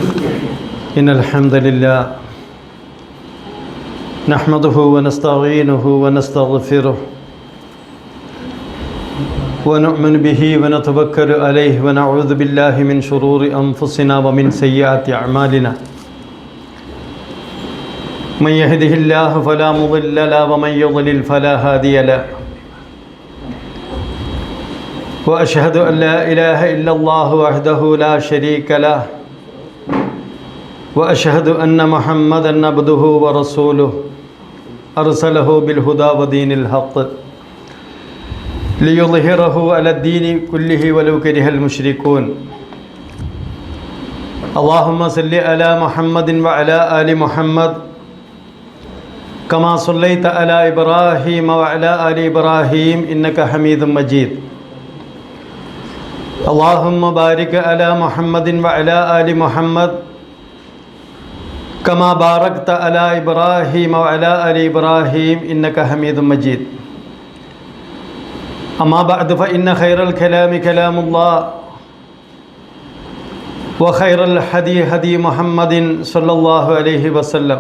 إن الحمد لله نحمده ونستعينه ونستغفره ونؤمن به ونتوكل عليه ونعوذ بالله من شرور أنفسنا ومن سيئات أعمالنا من يهده الله فلا مضل له ومن يضلل فلا هادي له وأشهد أن لا إله إلا الله وحده لا شريك له وأشهد أن محمدًا عبده ورسوله أرسله بالهدى ودين الحق ليظهره على الدين كله ولو كره المشركون اللهم صل على محمد وعلى آل محمد كما صليت على إبراهيم وعلى آل إبراهيم إنك حميد مجيد اللهم بارك على محمد وعلى آل محمد كما باركت على إبراهيم وعلى آل إبراهيم إنك حميد مجيد أما بعد فإن خير الكلام كلام الله وخير الهدي هدي محمد صلى الله عليه وسلم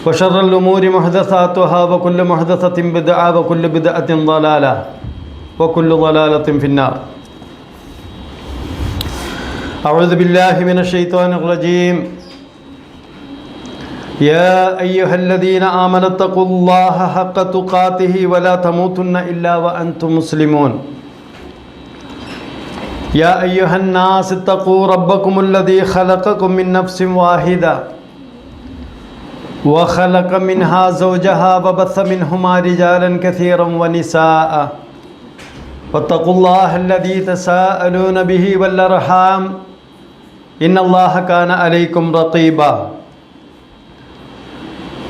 وشر الأمور محدثاتها وكل محدثة بدعة وكل بدعة ضلالة وكل ضلالة في النار أعوذ بالله من الشيطان الرجيم يا أيها الذين آمنوا اتقوا الله حق تقاته ولا تموتن إلا وأنتم مسلمون يا أيها الناس اتقوا ربكم الذي خلقكم من نفس واحدة وخلق منها زوجها وبث منهما رجالا كثيرا ونساء واتقوا الله الذي تساءلون به والأرحام إن الله كان عليكم رقيبا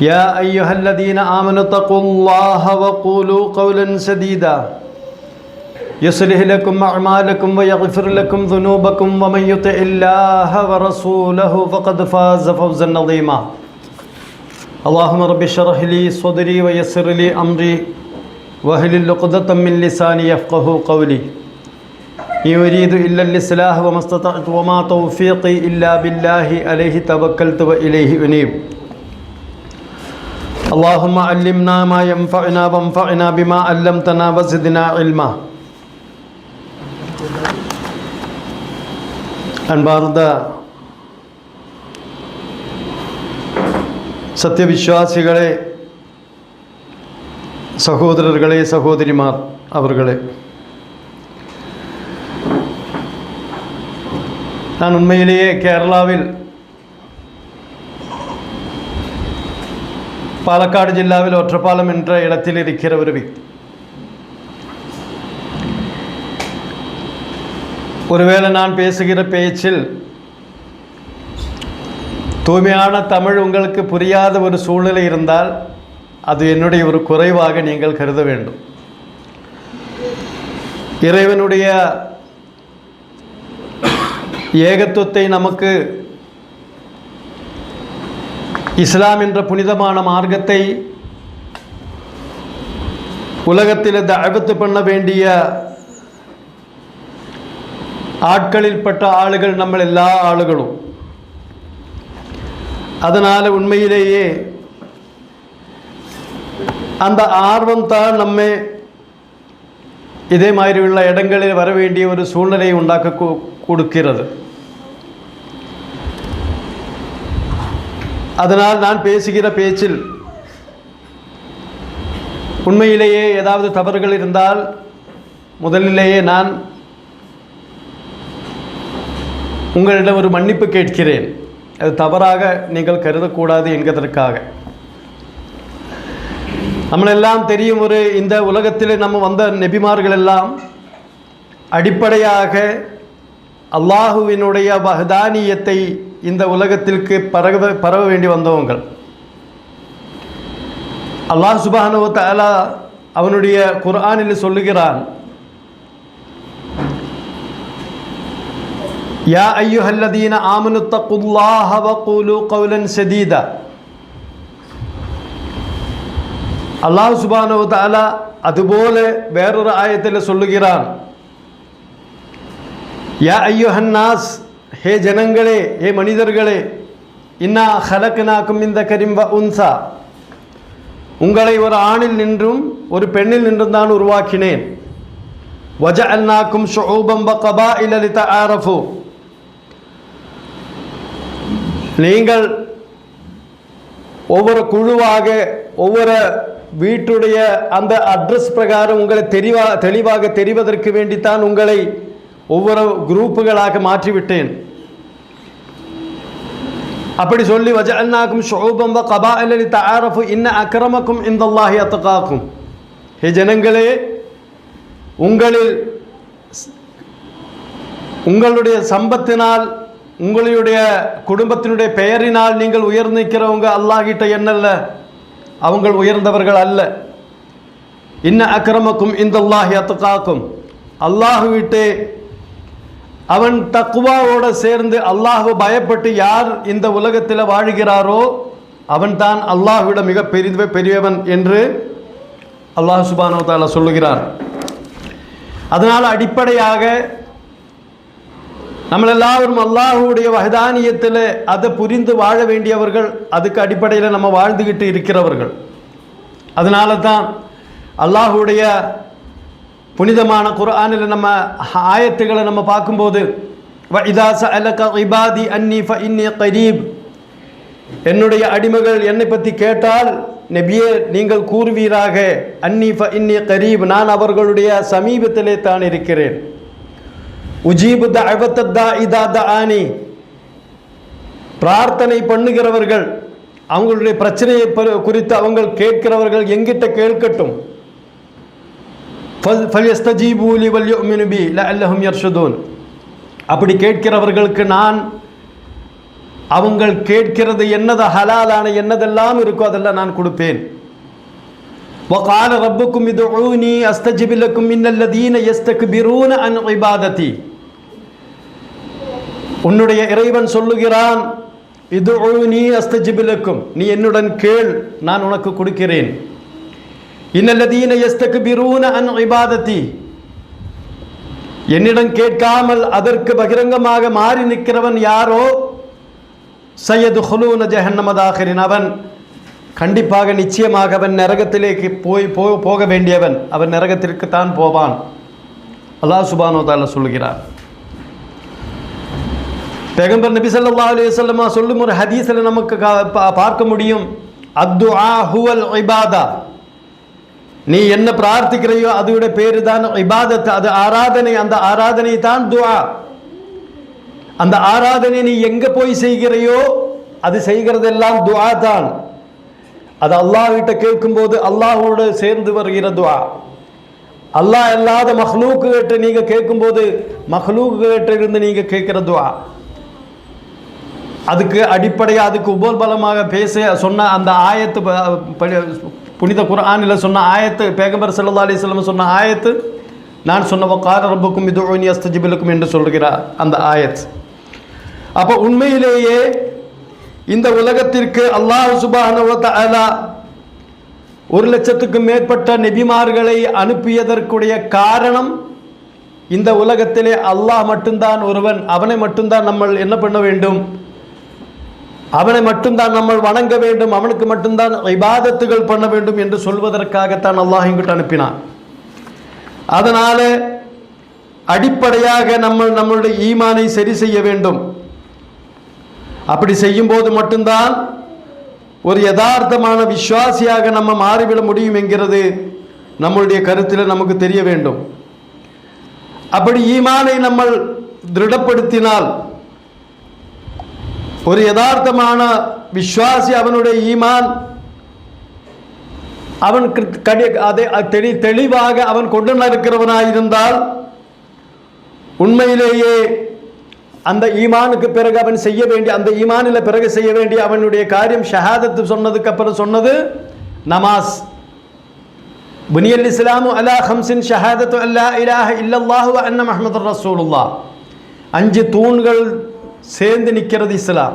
يا أيها الذين آمنوا اتقوا الله وقولوا قولا سديدا يصلح لكم أعمالكم ويغفر لكم ذنوبكم ومن يطع الله ورسوله فقد فاز فوزا عظيما اللهم رب اشرح لي صدري ويسر لي أمري واحلل عقدة من لساني يفقهوا قولي إن أريد إلا الإصلاح وما استطعت وما توفيقي إلا بالله عليه توكلت وإليه أنيب اللهم علمنا ما ينفعنا وانفعنا بما علمتنا وزدنا علما. அன்பார்ந்த சத்தியவிசுவாசிகளே, சகோதரர்களே, சகோதரிமார் அவர்களே, நான் உண்மையிலேயே கேரளாவில் பாலக்காடு ஜில்லாவில் ஒற்றப்பாலம் என்ற இடத்தில் இருக்கிற ஒரு വ്യക്തി. ஒருவேளை நான் பேசுகிற பேச்சில் தூய்மையான தமிழ் உங்களுக்கு புரியாத ஒரு சூழ்நிலை இருந்தால் அது என்னுடைய ஒரு குறைவாக நீங்கள் கருத வேண்டும். இறைவனுடைய ஏகத்துவத்தை நமக்கு இஸ்லாம் என்ற புனிதமான மார்க்கத்தை உலகத்தில் தஅவத் பண்ண வேண்டிய ஆட்களில் பட்ட ஆளுகள் நம்ம எல்லா ஆளுகளும். அதனால் உண்மையிலேயே அந்த ஆர்வம் தான் நம்மை இதே மாதிரி உள்ள இடங்களில் வர வேண்டிய ஒரு சூழ்நிலையை உண்டாக்க கொடுக்கிறது. அதனால் நான் பேசுகிற பேச்சில் உண்மையிலேயே ஏதாவது தவறுகள் இருந்தால் முதலிலேயே நான் உங்களிடம் ஒரு மன்னிப்பு கேட்கிறேன். அது தவறாக நீங்கள் கருதக்கூடாது என்கிறதற்காக. நம்மளெல்லாம் தெரியும், ஒரு இந்த உலகத்தில் நம்ம வந்த நபிமார்கள் எல்லாம் அடிப்படையாக அல்லாஹுவினுடைய வஹ்தானியத்தை இந்த உலகத்திற்கு பரவ வேண்டி வந்தவங்கள். அல்லாஹ் சுப்ஹானஹு வ தஆலா அவனுடைய குர்ஆனில் சொல்லுகிறான், யா அய்யுஹல்லதீன ஆமனு தக்குல்லாஹ வகூலு கௌலன் சதீதா. அல்லாஹ் சுப்ஹானஹு வ தஆலா அதுபோல வேறொரு ஆயத்தில் சொல்லுகிறான், யா அய்யுஹன்னாஸ், ஹே ஜனங்களே, ஹே மனிதர்களே, இன்னா ஹலக்னாக்கும் மின் தக்கரின் வ உன்சா, உங்களை ஒரு ஆணில் நின்றும் ஒரு பெண்ணில் நின்றும் தான் உருவாக்கினேன். வஜஅல்னாக்கும் ஷுஊபன் வ கபாயில லிதஆரஃபு, நீங்கள் ஒவ்வொரு குழுவாக ஒவ்வொரு வீட்டுடைய அந்த அட்ரஸ் பிரகாரம் உங்களை தெளிவாக தெரிவதற்கு வேண்டித்தான் உங்களை ஒவ்வொரு குரூப்புகளாக மாற்றிவிட்டேன். அப்படி சொல்லி வஜஅல்னாக்கும் ஷுஊபன் வ கபாயில லிதஆரஃபு இன்ன அக்ரமக்கும் இன்தல்லாஹி அத்காக்கும், ஹே ஜனங்களே, உங்களுடைய சம்பத்தினால் உங்களுடைய குடும்பத்தினுடைய பெயரினால் நீங்கள் உயர்ந்து நிற்கிறவங்க அல்லாஹ் கிட்ட என்னல்ல, அவங்க உயர்ந்தவர்கள் அல்ல. இன்ன அக்ரமக்கும் இன்தல்லாஹி அத்காக்கும், அல்லாஹ் விட்டே அவன் தக்வாவோடு சேர்ந்து அல்லாஹ்வை பயப்பட்டு யார் இந்த உலகத்தில் வாழ்கிறாரோ அவன் தான் அல்லாஹ்விட மிக பெரியவன் என்று அல்லாஹ் சுப்ஹானஹு வ தஆலா சொல்லுகிறார். அதனால் அடிப்படையாக நம்ம எல்லாரும் அல்லாஹ்வுடைய வஹதானியத்தில் அதை புரிந்து வாழ வேண்டியவர்கள், அதுக்கு அடிப்படையில் நம்ம வாழ்ந்துக்கிட்டு இருக்கிறவர்கள். அதனால தான் அல்லாஹ்வுடைய புனிதமான குர்ஆனில் நம்ம ஆயத்துக்களை நம்ம பார்க்கும்போது வ இதா சஅலக இபாதி அன்னி ஃபஇன்னி கரீப், என்னுடைய அடிமைகள் என்னை பற்றி கேட்டால் நபியே நீங்கள் கூறுவீராக அன்னி ஃபஇன்னி கரீப், நான் அவர்களுடைய சமீபத்திலே தான் இருக்கிறேன். உஜீபு தஅவத்தத் தாஇ இதா தஆனி, பிரார்த்தனை பண்ணுகிறவர்கள் அவங்களுடைய பிரச்சனையை குறித்து அவங்க கேட்கிறவர்கள் எங்கிட்ட கேட்கட்டும். ஃபல்யஸ்தஜீபூ லி வல்யுமினு பி லஅல்லஹும் யர்ஷுதூன், அப்படி கேட்கிறவர்களுக்கு நான் அவங்கள் கேட்கிறது என்னது ஹலாலான என்னதெல்லாம் இருக்கோ அதெல்லாம் நான் கொடுப்பேன். வகால ரப்புக்கும் இதுஊனி அஸ்தஜிப் லக்கும் இன்னல்லதீன யஸ்தக்பிரூன அன் இபாததி, உன்னுடைய இறைவன் சொல்லுகிறான் இதுஊனி அஸ்தஜிப் லக்கும், நீ என்னுடன் கேள் நான் உனக்கு கொடுக்கிறேன். இன்னல்லதீன யஸ்தக்பிரூன அன் இபாததி, என்னிடம் கேட்காமல் அதற்கு பகிரங்கமாக மாறி நிற்கிறவன் யாரோ சயதுஹுலூன ஜஹன்னம தாகிரின், அவன் கண்டிப்பாக நிச்சயமாக அவன் நரகத்திലേക്ക് போக வேண்டியவன், அவன் நரகத்திற்கு தான் போவான். அல்லாஹ் சுப்ஹானஹு வ தஆலா சொல்கிறார். பேகம்பர் நபி ஸல்லல்லாஹு அலைஹி வஸல்லம் சொல்லும் ஒரு ஹதீஸில் நமக்கு பார்க்க முடியும், அத்துஆ ஹுவல் இபாதா, நீ என்ன பிரார்த்திக்கிறையோ அதோட பேரு தான் இபாதத், அது ஆராதனை, அந்த ஆராதனை தான் துஆ. அந்த ஆராதனை நீ எங்க போய் செய்கிறையோ அது செய்கிறதெல்லாம் துஆ தான். அது அல்லாஹ்விட்ட கேட்கும்போது அல்லாஹ்வோடு சேர்ந்து வருகிற துஆ. அல்லாஹ் அல்லாத மஹ்லூக்கு கிட்ட நீங்க கேட்கும்போது மஹ்லூக்கு கிட்ட இருந்து நீங்க கேட்கிற துஆ. அதுக்கு அடிப்படையாக அதுக்கு உபோல்பலமாக பேச சொன்ன அந்த ஆயத்து, புனித குர்ஆனில் சொன்ன ஆயத்து, பேகம்பர் ஸல்லல்லாஹு அலைஹி வஸல்லம் சொன்ன ஆயத்து, நான் சொன்ன வகால ரப்புக்கும் இதுஊனி அஸ்தஜிப் லக்கும் என்று சொல்கிறார் அந்த ஆயத். அப்போ உண்மையிலேயே இந்த உலகத்திற்கு அல்லாஹ் சுப்ஹானஹு வ தஆலா 1,00,000க்கும் மேற்பட்ட நபிமார்களை அனுப்பியதற்குடைய காரணம், இந்த உலகத்திலே அல்லாஹ் மட்டும்தான் ஒருவன், அவனை மட்டும்தான் நம்ம என்ன பண்ண வேண்டும், அவனை மட்டும்தான் நம்ம வணங்க வேண்டும், அவனுக்கு மட்டும்தான் இபாதத்துகள் பண்ண வேண்டும் என்று சொல்வதற்காகத்தான் அல்லாஹ் இங்கிட்டு அனுப்பினான். அதனால அடிப்படையாக நம்மளுடைய ஈமானை சரி செய்ய வேண்டும். அப்படி செய்யும் போது மட்டும்தான் ஒரு யதார்த்தமான விசுவாசியாக நம்ம மாறிவிட முடியும் என்கிறது நம்மளுடைய கருத்தில் நமக்கு தெரிய வேண்டும். அப்படி ஈமானை நம்ம திருடப்படுத்தினால் ஒரு யதார்த்தமான விசுவாசி அவனுடைய ஈமான் அவன் தெளிவாக அவன் கொண்டு இருக்கிறவனாயிருந்தால் உண்மையிலேயே அந்த ஈமானுக்கு பிறகு அவன் செய்ய வேண்டிய, அந்த ஈமானில் பிறகு செய்ய வேண்டிய அவனுடைய காரியம் ஷஹாதத்து சொன்னதுக்கு அப்புறம் சொன்னது நமாஸ். புனியல் இஸ்லாமு அலா ஹம்சின் ஷஹாதத்து அல்லா இலாஹ இல்லல்லாஹு வ அன்ன முஹம்மதுர் ரசூலுல்லாஹ், 5 தூண்கள் சேர்ந்து நிற்கிறது இஸ்லாம்.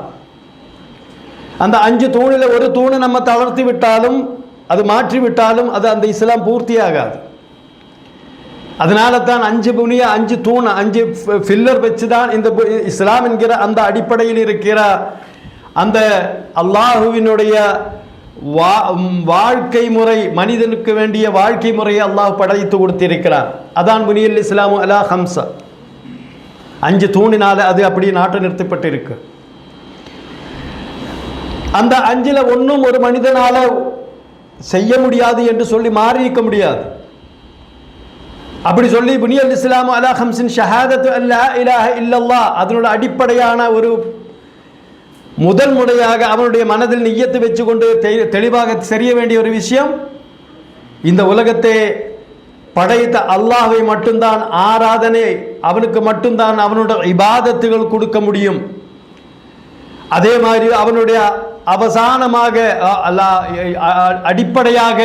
அந்த 5 தூணில் ஒரு தூணை நம்ம தளர்த்தி விட்டாலும் அது மாற்றி விட்டாலும் அது அந்த இஸ்லாம் பூர்த்தியாகாது. அதனால தான் 5 புனிய 5 தூண் 5 ஃபில்லர் வச்சு தான் இந்த இஸ்லாம் என்கிற அந்த அடிப்படையில் இருக்கிற அந்த அல்லாஹுவினுடைய வாழ்க்கை முறை, மனிதனுக்கு வேண்டிய வாழ்க்கை முறையை அல்லாஹ் படைத்து கொடுத்திருக்கிறார். அதான் புனியல் இஸ்லாமு அலா ஹம்சா, 5 தூணினால அது அப்படி நாட்டு நிறுத்தப்பட்டிருக்கு. அந்த 5ல் ஒன்றும் ஒரு மனிதனால செய்ய முடியாது என்று சொல்லி மாறி இருக்க முடியாது. அப்படி சொல்லி புனியல் இஸ்லாமு அலா ஹம்சின் ஷஹாதத்து அல்லா இலாஹ இல்லல்லாஹ் அதனோட அடிப்படையான ஒரு முதல் முறையாக அவனுடைய மனதில் நிய்யத்து வச்சு கொண்டு தெளிவாக தெரிய வேண்டிய ஒரு விஷயம், இந்த உலகத்தை படைத்த அல்லாஹ்வை மட்டும்தான் ஆராதனை, அவனுக்கு மட்டும்தான் அவனுடைய இபாதத்துகள் கொடுக்க முடியும். அதே மாதிரி அவனுடைய அவசானமாக அடிப்படையாக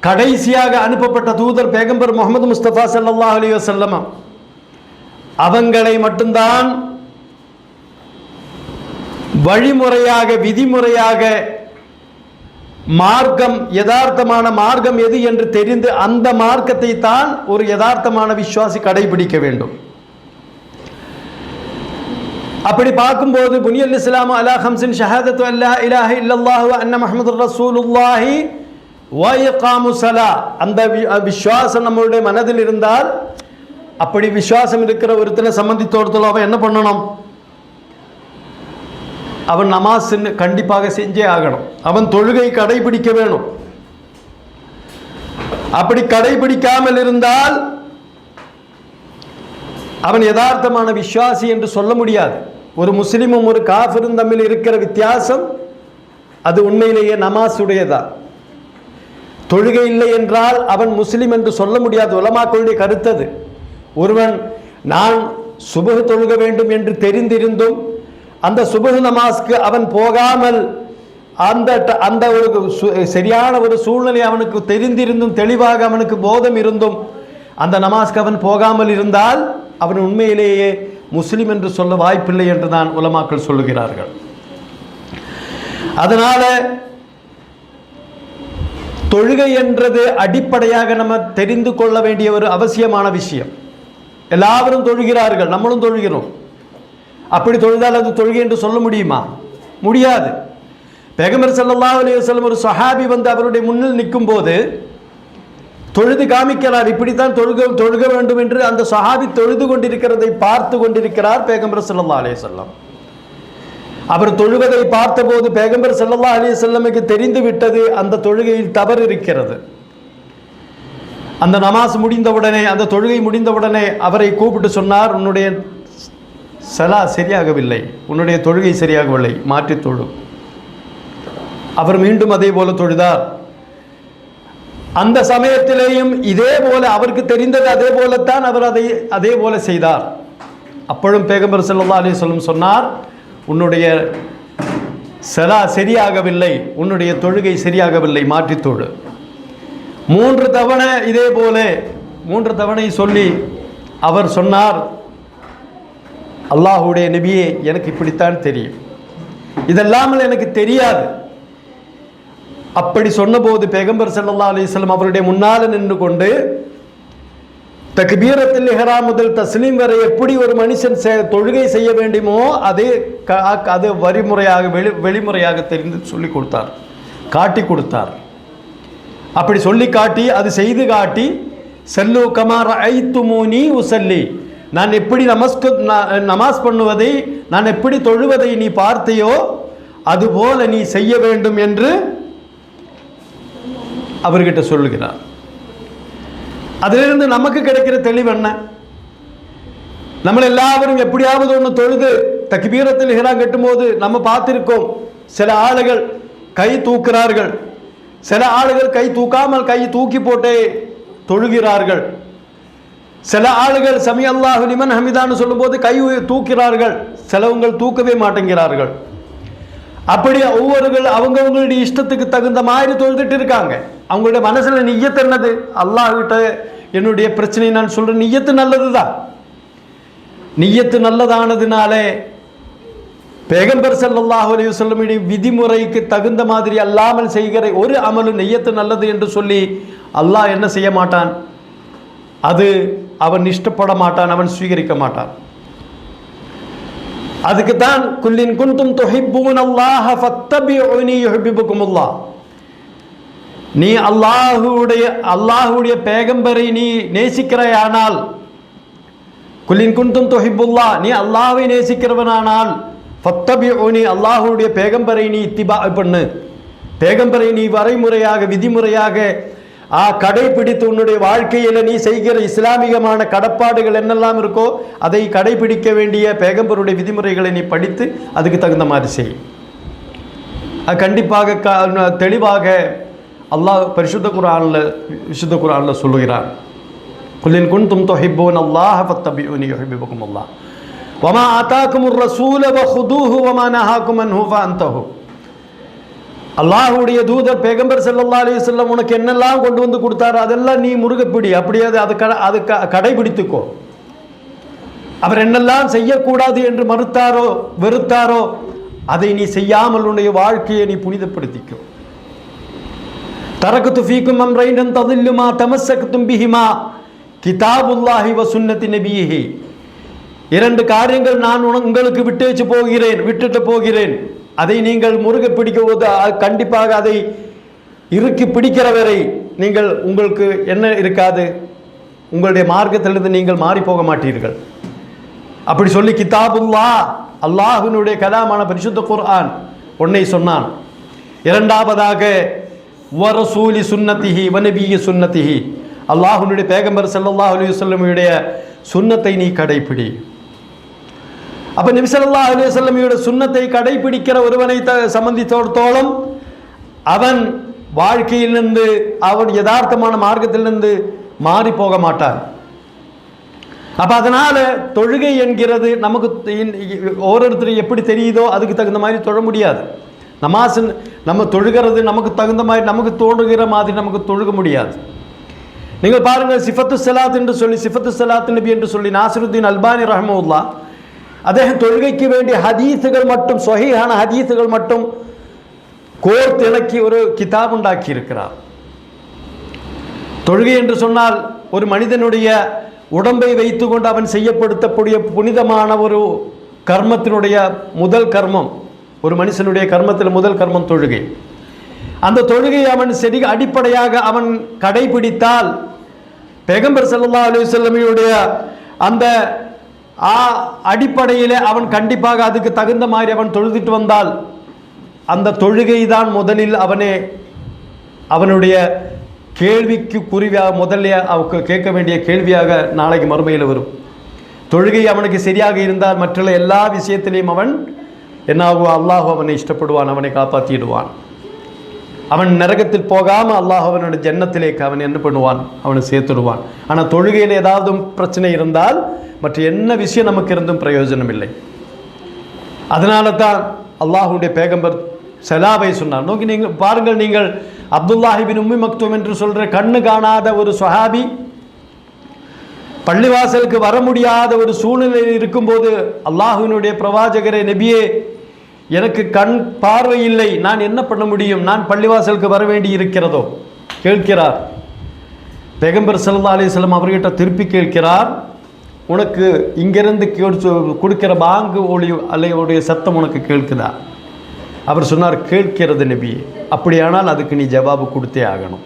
கடைசியாக அனுப்பப்பட்ட தூதர் பேகம்பர் முகமது முஸ்தபா ஸல்லல்லாஹு அலைஹி வஸல்லம் அவங்களை மட்டும்தான் வழிமுறையாக விதிமுறையாக மார்க்கம், யதார்த்தமான மார்க்கம் எது என்று தெரிந்து அந்த மார்க்கத்தை தான் ஒரு யதார்த்தமான விசுவாசி கடைபிடிக்க வேண்டும். அப்படி பார்க்கும்போது புனியல் இஸ்லாமு அலா ஹம்சின் ஷஹாதத்து அல்லா இலாஹ இல்லல்லாஹு வ அன்ன முஹம்மதுர் ரசூலுல்லாஹி வ இகாமுஸ் ஸலா, அந்த விசுவாசம் நம்மளுடைய மனதில் இருந்தால், அப்படி விசுவாசம் இருக்கிற ஒருத்தனை சம்பந்தித்தோடத்தில் அவன் என்ன பண்ணணும்? அவன் நமாஸ் கண்டிப்பாக செஞ்சே ஆகணும். அவன் தொழுகை கடைபிடிக்க வேணும். அப்படி கடைபிடிக்காமல் இருந்தால் அவன் யதார்த்தமான விசுவாசி என்று சொல்ல முடியாது. ஒரு முஸ்லிமும் ஒரு காஃபிரும் தம்மில் இருக்கிற வித்தியாசம் அது உண்மையிலேயே நமாஸுடையதான். தொழுகை இல்லை என்றால் அவன் முஸ்லிம் என்று சொல்ல முடியாது. உலமாக்களுடைய கருத்தது. ஒருவன் நான் சுபஹ் தொழுக வேண்டும் என்று தெரிந்திருந்தும் அந்த சுபஹ் நமாஸ்க்கு அவன் போகாமல் அந்த ஒரு சரியான ஒரு சூழ்நிலை அவனுக்கு தெரிந்திருந்தும், தெளிவாக அவனுக்கு போதம் இருந்தும் அந்த நமாஸ்க்கு அவன் போகாமல் இருந்தால் அவன் உண்மையிலேயே முஸ்லிம் என்று சொல்ல வாய்ப்பில்லை என்று தான் உலமாக்கள் சொல்லுகிறார்கள். அதனால தொழுகை என்றது அடிப்படையாக நம்ம தெரிந்து கொள்ள வேண்டிய ஒரு அவசியமான விஷயம். எல்லாரும் தொழுகிறார்கள், நம்மளும் தொழுகிறோம். அப்படி தொழுதால் அது தொழுகை என்று சொல்ல முடியுமா? முடியாது. பேகம்பர் ஸல்லல்லாஹு அலைஹி வஸல்லம் ஒரு சஹாபி வந்து அவருடைய முன்னில் நிற்கும் போது தொழுது காமிக்கிறார். இப்படித்தான் தொழுக வேண்டும் என்று அந்த சஹாபி தொழுது கொண்டிருக்கிறதை பார்த்து கொண்டிருக்கிறார் பேகம்பர் ஸல்லல்லாஹு அலைஹி வஸல்லம். அவர் தொழுவதை பார்த்தபோது பேகம்பர் ஸல்லல்லாஹு அலைஹி வஸல்லமுக்கு தெரிந்து விட்டது அந்த தொழுகையில் தவறு இருக்கிறது. அந்த நமாஸ் முடிந்தவுடனே, அந்த தொழுகை முடிந்தவுடனே அவரை கூப்பிட்டு சொன்னார், உன்னுடைய சலா சரியாகவில்லை, உன்னுடைய தொழுகை சரியாகவில்லை, மாற்றி தொழு. அவர் மீண்டும் அதே போல தொழுதார். அந்த சமயத்திலேயும் இதே போல அவருக்கு தெரிந்தது அதே போலத்தான் அவர் அதே போல செய்தார். அப்பொழுதும் பேகம்பர் ஸல்லல்லாஹு அலைஹி வஸல்லம் சொன்னார், உன்னுடைய சலா சரியாகவில்லை, உன்னுடைய தொழுகை சரியாகவில்லை, மாற்றி தொழு. 3 தவணை இதே போல 3 தவணை சொல்லி அவர் சொன்னார், அல்லாஹ்வுடைய நபியே, எனக்கு இப்படித்தான் தெரியும், இதெல்லாமல் எனக்கு தெரியாது. அப்படி சொன்னபோது பேகம்பர் ஸல்லல்லாஹு அலைஹி வஸல்லம் அவருடைய முன்னால் நின்று கொண்டு தக்பீரத்துல் இஹ்ராம் முதல் தஸ்லீம் வரை எப்படி ஒரு மனுஷன் தொழுகை செய்ய வேண்டுமோ அது வரிமுறையாக வெளிமுறையாக தெரிந்து சொல்லி கொடுத்தார், காட்டி கொடுத்தார். அப்படி சொல்லி காட்டி, அது செய்து காட்டி, சல்லு கமா ரஅய்துமூனி உஸல்லி, நான் எப்படி நமாஸ் பண்ணுவதை, நான் எப்படி தொழுவதை நீ பார்த்தையோ அதுபோல நீ செய்ய வேண்டும் என்று அவர்கிட்ட சொல்லுகிறார். அதிலிருந்து நமக்கு கிடைக்கிற தெளிவு என்ன? நம்ம எல்லாரும் எப்படியாவது ஒன்று தொழுது தக்பீரத்துல் இஹ்ராம் கட்டும்போது நம்ம பார்த்திருக்கோம், சில ஆளுகள் கை தூக்குறார்கள், சில ஆளுகள் கை தூக்காமல் கை தூக்கி போட்டே தொழுகிறார்கள், சில ஆளுகள் சமி அல்லாஹு லிமன் ஹமிதான்னு சொல்லும்போது கை தூக்கிறார்கள், சிலவங்கள் தூக்கவே மாட்டேங்கிறார்கள். அப்படி ஒவ்வொருகள் அவங்களுடைய இஷ்டத்துக்கு தகுந்த மாதிரி தொழுதுட்டு இருக்காங்க. அவங்களுடைய மனசுல நிய்யத்து என்னது? அல்லாஹ்கிட்ட என்னுடைய பிரச்சனை நான் சொல்றேன், நிய்யத்து நல்லது தான். நிய்யத்து நல்லதானதுனாலே பேகம்பர் ஸல்லல்லாஹு அலைஹி வஸல்லம் விதிமுறைக்கு தகுந்த மாதிரி அல்லாமல் செய்கிற ஒரு அமலு நிய்யத்து நல்லது என்று சொல்லி அல்லாஹ் என்ன செய்ய மாட்டான்? அது அவன் இஷ்டப்பட மாட்டான், அவன் ஸ்வீகரிக்க மாட்டான். அதுக்கு தான் குல்லின் குன்தும் துஹிப்பூனல்லாஹ ஃபத்தபிஊனி யுஹிப்புகுமுல்லாஹ். நீ அல்லாஹ்வுடைய பேகம்பரை நீ நேசிக்கிறாயானால், குல்லின் குன்தும் துஹிப்புல்லாஹ், நீ அல்லாஹ்வை நேசிக்கிறவனானால், ஃபத்தபிஊனி, அல்லாஹ்வுடைய பேகம்பரை நீ இத்திபா பண்ணு, பேகம்பரை நீ வரைமுறையாக விதிமுறையாக கடைபிடித்து உன்னுடைய வாழ்க்கையில் நீ செய்கிற இஸ்லாமிகமான கடப்பாடுகள் என்னெல்லாம் இருக்கோ அதை கடைபிடிக்க வேண்டிய பேகம்பருடைய விதிமுறைகளை நீ படித்து அதுக்கு தகுந்த மாதிரி செய். அது கண்டிப்பாக தெளிவாக அல்லாஹ் விசுத்த குர்ஆனில் சொல்லுகிறான். குல்லின் குன்தும் துஹிப்பூனல்லாஹ ஃபத்தபிஊனி யுஹிப்புகுமுல்லாஹ் வமா ஆதாகுமுர் ரசூல வஹுதூஹு வமா நஹாகும் அன்ஹு ஃபஅன்தஹு. அல்லாஹ்வுடைய தூதர் பேகம்பர் ஸல்லல்லாஹு அலைஹி வஸல்லம் உனக்கு என்னெல்லாம் கொண்டு வந்து கொடுத்தாரோ அதெல்லாம் நீ முருகப்பிடி, அப்படியே அது கடைபிடித்துக்கோ. அவர் என்னெல்லாம் செய்யக்கூடாது என்று மறுத்தாரோ வெறுத்தாரோ அதை நீ செய்யாமல் உன்னுடைய வாழ்க்கையை நீ புனிதப்படுத்திக்கோ. தரகத்து ஃபீக்கும் அம்ரைன் லன் ததில்லு மா தமஸ்ஸக்தும் பிஹிமா கிதாபுல்லாஹி வ சுன்னத்தி நபியிஹி. இரண்டு காரியங்கள் நான் உங்களுக்கு விட்டுட்டு போகிறேன். அதை நீங்கள் முருக பிடிக்கும்போது கண்டிப்பாக அதை இறுக்கி பிடிக்கிற வரை உங்களுக்கு என்ன இருக்காது, உங்களுடைய மார்க்கத்திலிருந்து நீங்கள் மாறி போக மாட்டீர்கள். அப்படி சொல்லி கிதாபுல்லாஹ், அல்லாஹ்வினுடைய கலாமான பரிசுத்த குர்ஆன் ஒன்றை சொன்னான். இரண்டாவதாக வரசூலி சுன்னத்திஹி வநபிய்ய சுன்னத்திஹி, அல்லாஹ்வினுடைய பேகம்பர் ஸல்லல்லாஹு அலைஹி வஸல்லமுடைய சுன்னத்தை நீ கடைப்பிடி. அப்ப நபி ஸல்லல்லாஹு அலைஹி வஸல்லமுடைய சுன்னத்தை கடைபிடிக்கிற ஒருவனை சம்பந்தித்தோളം அவன் வாழ்க்கையிலிருந்து அவன் யதார்த்தமான மார்க்கத்திலிருந்து மாறி போக மாட்டான். அப்ப அதனால தொழுகை என்கிறது நமக்கு ஒவ்வொருத்தரும் எப்படி தெரியுதோ அதுக்கு தகுந்த மாதிரி தொழ முடியாது. நமாஸ் நம்ம தொழுகிறது நமக்கு தகுந்த மாதிரி நமக்கு தோணுகிற மாதிரி நமக்கு தொழுக முடியாது. நீங்கள் பாருங்கள், சிஃபத்து ஸலாத் என்று சொல்லி சிஃபத்து ஸலாத் நபி என்று சொல்லி நாசிருத்தீன் அல்பானி ரஹ்மத்துல்லாஹ் അദ്ദേഹം தொழுகைக்கு வேண்டிய ஹதீஸுகள் மட்டும் சொஹீஹான ஹதீஸுகள் மட்டும் கோர்த்திணக்கி ஒரு கிதாப் உண்டாக்கி இருக்கிறார். தொழுகை என்று சொன்னால் ஒரு மனிதனுடைய உடம்பை வைத்துக்கொண்டு அவன் செய்யப்படுத்தக்கூடிய புனிதமான ஒரு கர்மத்தினுடைய முதல் கர்மம், ஒரு மனுஷனுடைய கர்மத்தில் முதல் கர்மம் தொழுகை. அந்த தொழுகையை அவன் சரி அடிப்படையாக அவன் கடைபிடித்தால் பேகம்பர் ஸல்லல்லாஹு அலைஹி வஸல்லமுடைய அந்த அடிப்படையில் அவன் கண்டிப்பாக அதுக்கு தகுந்த மாதிரி அவன் தொழுதுட்டு வந்தால் அந்த தொழுகை தான் முதலில் அவனுடைய கேள்விக்கு குறிவாக முதல்ல அவனுக்கு கேட்க வேண்டிய கேள்வியாக நாளைக்கு மறுமையில் வரும். தொழுகை அவனுக்கு சரியாக இருந்தால் மற்ற எல்லா விஷயத்திலையும் அவன் என்னாகும், அல்லாஹ் அவனை இஷ்டப்படுவான், அவனை காப்பாற்றிடுவான். அவன் நரகத்தில் போகாமல் அல்லாஹ் அவனுடைய ஜன்னத்திலேக்கு அவன் என்ன பண்ணுவான், அவனை சேர்த்துடுவான். ஆனால் தொழுகையில் ஏதாவது பிரச்சனை இருந்தால் மற்ற என்ன விஷயம் நமக்கு இருந்தும் பிரயோஜனம் இல்லை. அதனால தான் அல்லாஹ்வுடைய பேகம்பர் சலாவை சொன்னார். நோக்கி நீங்கள் பாருங்கள், நீங்கள் அப்துல்லாஹி பின் உம்மி மக்தூம் என்று சொல்கிற கண்ணு காணாத ஒரு சுஹாபி பள்ளிவாசலுக்கு வர முடியாத ஒரு சூழ்நிலையில் இருக்கும்போது அல்லாஹ்வினுடைய பிரவாஜகரே நபியே, எனக்கு கண் பார்வை இல்லை, நான் என்ன பண்ண முடியும், நான் பள்ளிவாசலுக்கு வர வேண்டி இருக்கிறதோ கேட்கிறார். பேகம்பர் ஸல்லல்லாஹு அலைஹி வஸல்லம் அவர்கிட்ட திருப்பி கேட்கிறார், உனக்கு இங்கிருந்து கொடுக்கிற பாங்கு ஒளி அலையுடைய சத்தம் உனக்கு கேட்குதா? அவர் சொன்னார், கேட்கிறது நபி. அப்படியானால் அதுக்கு நீ ஜவாபு கொடுத்தே ஆகணும்.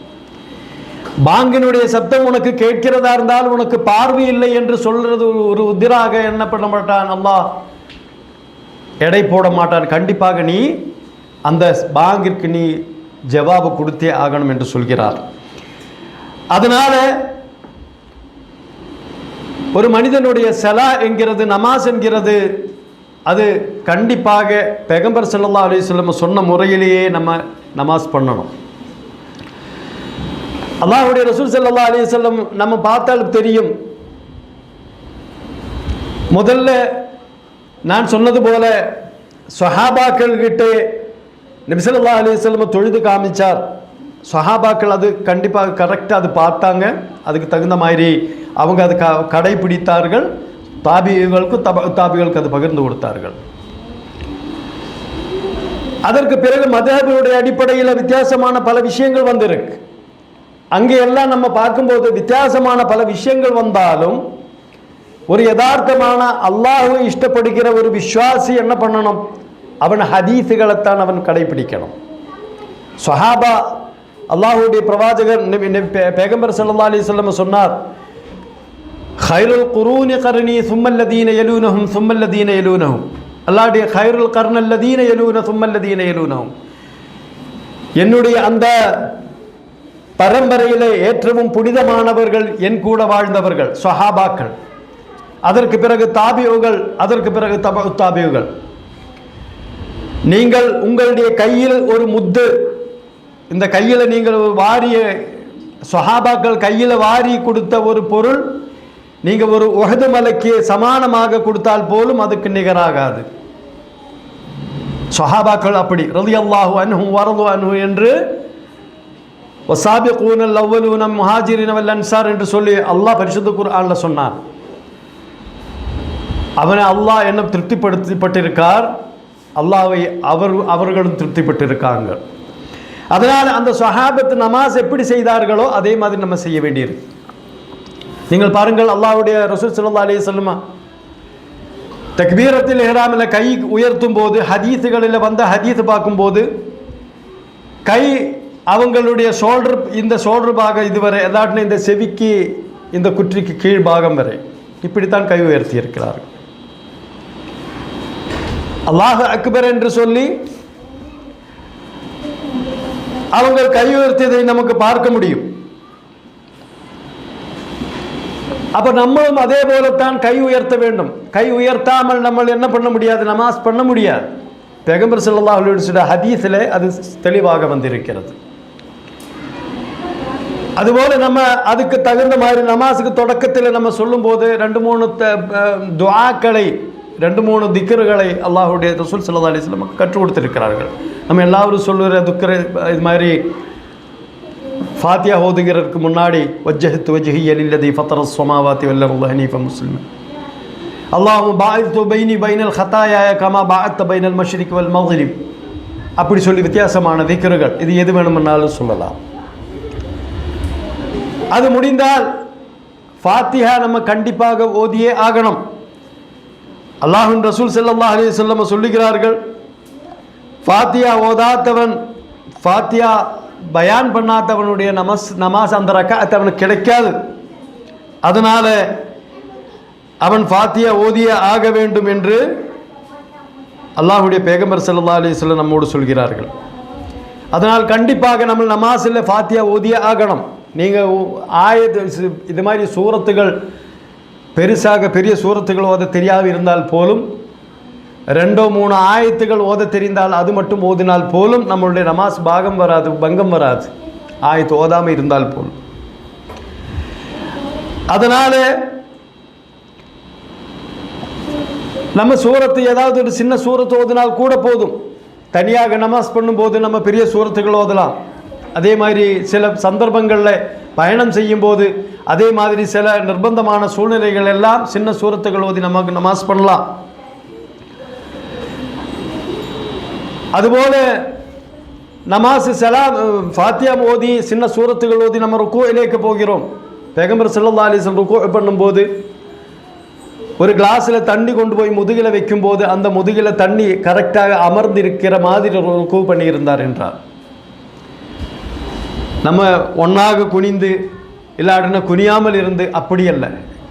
பாங்கினுடைய சத்தம் உனக்கு கேட்கிறதா இருந்தால் உனக்கு பார்வை இல்லை என்று சொல்றது ஒரு உதிராக என்ன பண்ண மாட்டான், அல்லாஹ் எடை போட மாட்டான். கண்டிப்பாக நீ அந்த பாங்கிற்கு நீ ஜவாபு கொடுத்தே ஆகணும் என்று சொல்கிறார். அதனால ஒரு மனிதனுடைய சலா என்கிறது, நமாஸ் என்கிறது, அது கண்டிப்பாக பேகம்பர் ஸல்லல்லாஹு அலைஹி வஸல்லம் சொன்ன முறையிலேயே நம்ம நமாஸ் பண்ணணும். அல்லாஹ்வுடைய ரசூல் ஸல்லல்லாஹு அலைஹி வஸல்லம் நம்ம பார்த்தால் தெரியும். முதல்ல நான் சொன்னது போல சஹாபாக்கள் கிட்ட நபி ஸல்லல்லாஹு அலைஹி வஸல்லம் தொழுது காமிச்சார். சஹாபாக்கள் அது கண்டிப்பாக கரெக்டாக அது பார்த்தாங்க, அதுக்கு தகுந்த மாதிரி அவங்க அது கடைபிடித்தார்கள். தாபிகளுக்கு அது பகிர்ந்து கொடுத்தார்கள். அதற்கு பிறகு மதஹபுடைய அடிப்படையில் வித்தியாசமான பல விஷயங்கள் வந்திருக்கு. அங்கே எல்லாம் நம்ம பார்க்கும்போது வித்தியாசமான பல விஷயங்கள் வந்தாலும் ஒரு யதார்த்தமான அல்லாஹ்வை இஷ்டப்படுகிற ஒரு விஸ்வாசி என்ன பண்ணணும்? அவன் ஹதீஸுகளைத்தான் அவன் கடைபிடிக்கணும். சஹாபா அல்லாஹ்வுடைய பிரவாச்சகர் பேகம்பர் ஸல்லல்லாஹு அலைஹி வஸல்லம் சொன்னார், ஹைருல் குரூனி கர்னி சும்மல்லதீன யலூனஹும் சும்மல்லதீன யலூனஹும். அல்லாஹ்வுடைய ஹைருல் கர்னல்லதீன யலூன சும்மல்லதீன யலூனஹும். என்னுடைய அந்த பரம்பரையிலே ஏற்றவும் புனிதமானவர்கள் என் கூட வாழ்ந்தவர்கள் சஹாபாக்கள், அதற்கு பிறகு தாபியோகள், அதற்கு பிறகு தாபியோகள். நீங்கள் உங்களுடைய கையில் ஒரு முத்து, இந்த கையில் நீங்கள் வாரிய சஹாபாக்கள் கையில் வாரி கொடுத்த ஒரு பொருள் நீங்கள் ஒரு உஹது மலைக்கு சமானமாக கொடுத்தால் போலும் அதுக்கு நிகராகாது. சஹாபாக்கள் அப்படி ரலியல்லாஹு அன்ஹும் வரது அன்ஹு என்று வஸாபிகூனல் அவ்வலூன முஹாஜிரின வல் அன்சார் என்று சொல்லி அல்லாஹ் பரிசுத்த குர்ஆன்ல சொன்னார். அவனை அல்லாஹ் என்ன திருப்திப்படுத்தப்பட்டிருக்கார், அல்லாஹ்வை அவர்களும் திருப்திப்பட்டிருக்காங்க. அதனால் அந்த சஹாபத்து நமாஸ் எப்படி செய்தார்களோ அதே மாதிரி நம்ம செய்ய வேண்டியிருக்கு. நீங்கள் பாருங்கள், அல்லாஹ்வுடைய ரசூல் ஸல்லல்லாஹு அலைஹி வஸல்லம் தக்பீரத்தில் இஹ்ராமில் கை உயர்த்தும் போது ஹதீஸுகளில் வந்த ஹதீஸ் பார்க்கும்போது கை அவங்களுடைய ஷோல்டர், இந்த ஷோல்டர் பாகம் இதுவரை எல்லாட்டிலும் இந்த செவிக்கு இந்த குற்றிக்கு கீழ் பாகம் வரை இப்படித்தான் கை உயர்த்தி இருக்கிறார்கள். அல்லாஹ் அக்பர் என்று சொல்லி அவங்க கை உயர்த்தியதை நமக்கு பார்க்க முடியும். அப்ப நம்மளும் அதே போலத்தான் கை உயர்த்த வேண்டும். கை உயர்த்தாமல் நம்ம என்ன பண்ண முடியாது? நமாஸ் பண்ண முடியாது. பேகம்பர் ஸல்லல்லாஹு அலைஹி வஸல்லம் ஹதீஸிலே அது தெளிவாக வந்திருக்கிறது. அதுபோல நம்ம அதுக்கு தகுந்த மாதிரி நமாஸுக்கு தொடக்கத்தில் நம்ம சொல்லும்போது 2-3 துஆக்களை, 2-3 திக்ருகளை அல்லாஹ்வுடைய ரசூல் ஸல்லல்லாஹு அலைஹி வஸல்லம் கற்றுக் கொடுத்திருக்கிறார்கள். நம்ம எல்லாரும் சொல்லுகிற துக்ரு இது மாதிரி ஃபாத்தியா ஓதுகிறதுக்கு முன்னாடி வஜ்ஜஹ்து வஜ்ஹிய லில்லதி ஃபத்தரஸ் ஸமாவாதி வல் அர்த ஹனீஃபன் முஸ்லிமன் அல்லாஹும்ம பாஇது பைனி பைனல் ஹதாயா கமா பாஅத்த பைனல் மஷ்ரிக் வல் மக்ரிப், அப்படி சொல்லி வித்தியாசமான திக்ருகள். இது எது வேணும்னாலும் சொல்லலாம். அது முடிந்தால் ஃபாத்திஹா நம்ம கண்டிப்பாக ஓதியே ஆகணும். அல்லாஹ்வின் ரசூல் ஸல்லல்லாஹு அலைஹி வஸல்லம் சொல்லுகிறார்கள், ஃபாத்திஹா ஓதாதவன், ஃபாத்திஹா பயான் பண்ணாதவனுடைய நமாஸ் அந்த ரக்காத் அவனுக்கு கிடைக்காது. அதனால அவன் ஃபாத்திஹா ஓதியே ஆக வேண்டும் என்று அல்லாஹ்வுடைய பேகம்பர் ஸல்லல்லாஹு அலைஹி வஸல்லம் நம்மோடு சொல்கிறார்கள். அதனால் கண்டிப்பாக நம்ம நமாஸில் ஃபாத்திஹா ஓதியே ஆகணும். நீங்கள் இது மாதிரி சூரத்துகள் பெருசாக பெரிய சூரத்துகள் ஓத தெரியாது இருந்தால் போலும், 2-3 ஆயத்துகள் ஓத தெரிந்தால் அது மட்டும் ஓதினால் போலும் நம்மளுடைய நமாஸ் பங்கம் வராது. ஆயத்து ஓதாமல் இருந்தால் போலும். அதனால நம்ம சூரத்து ஏதாவது ஒரு சின்ன சூரத்து ஓதினால் கூட போதும். தனியாக நமாஸ் பண்ணும்போது நம்ம பெரிய சூரத்துகள் ஓதலாம். அதே மாதிரி சில சந்தர்ப்பங்களில் பயணம் செய்யும் போது, அதே மாதிரி சில நிர்பந்தமான சூழ்நிலைகள் எல்லாம் சின்ன சூரத்துகள் ஓதி நமக்கு நமாஸ் பண்ணலாம். அதுபோல நமாஸ் ஃபாத்தியா ஓதி சின்ன சூரத்துகள் ஓதி நம்ம ருக்கூஇலேக்கு போகிறோம். பேகம்பர் ஸல்லல்லாஹு அலைஹி வஸல்லம் ருக்கு பண்ணும்போது ஒரு கிளாஸில் தண்ணி கொண்டு போய் முதுகில் வைக்கும்போது அந்த முதுகில் தண்ணி கரெக்டாக அமர்ந்திருக்கிற மாதிரி ருக்கு பண்ணியிருந்தார் என்றார். நம்ம ஒன்றாக குனிந்து இல்லாட்டினா குனியாமல் இருந்து அப்படி அல்ல,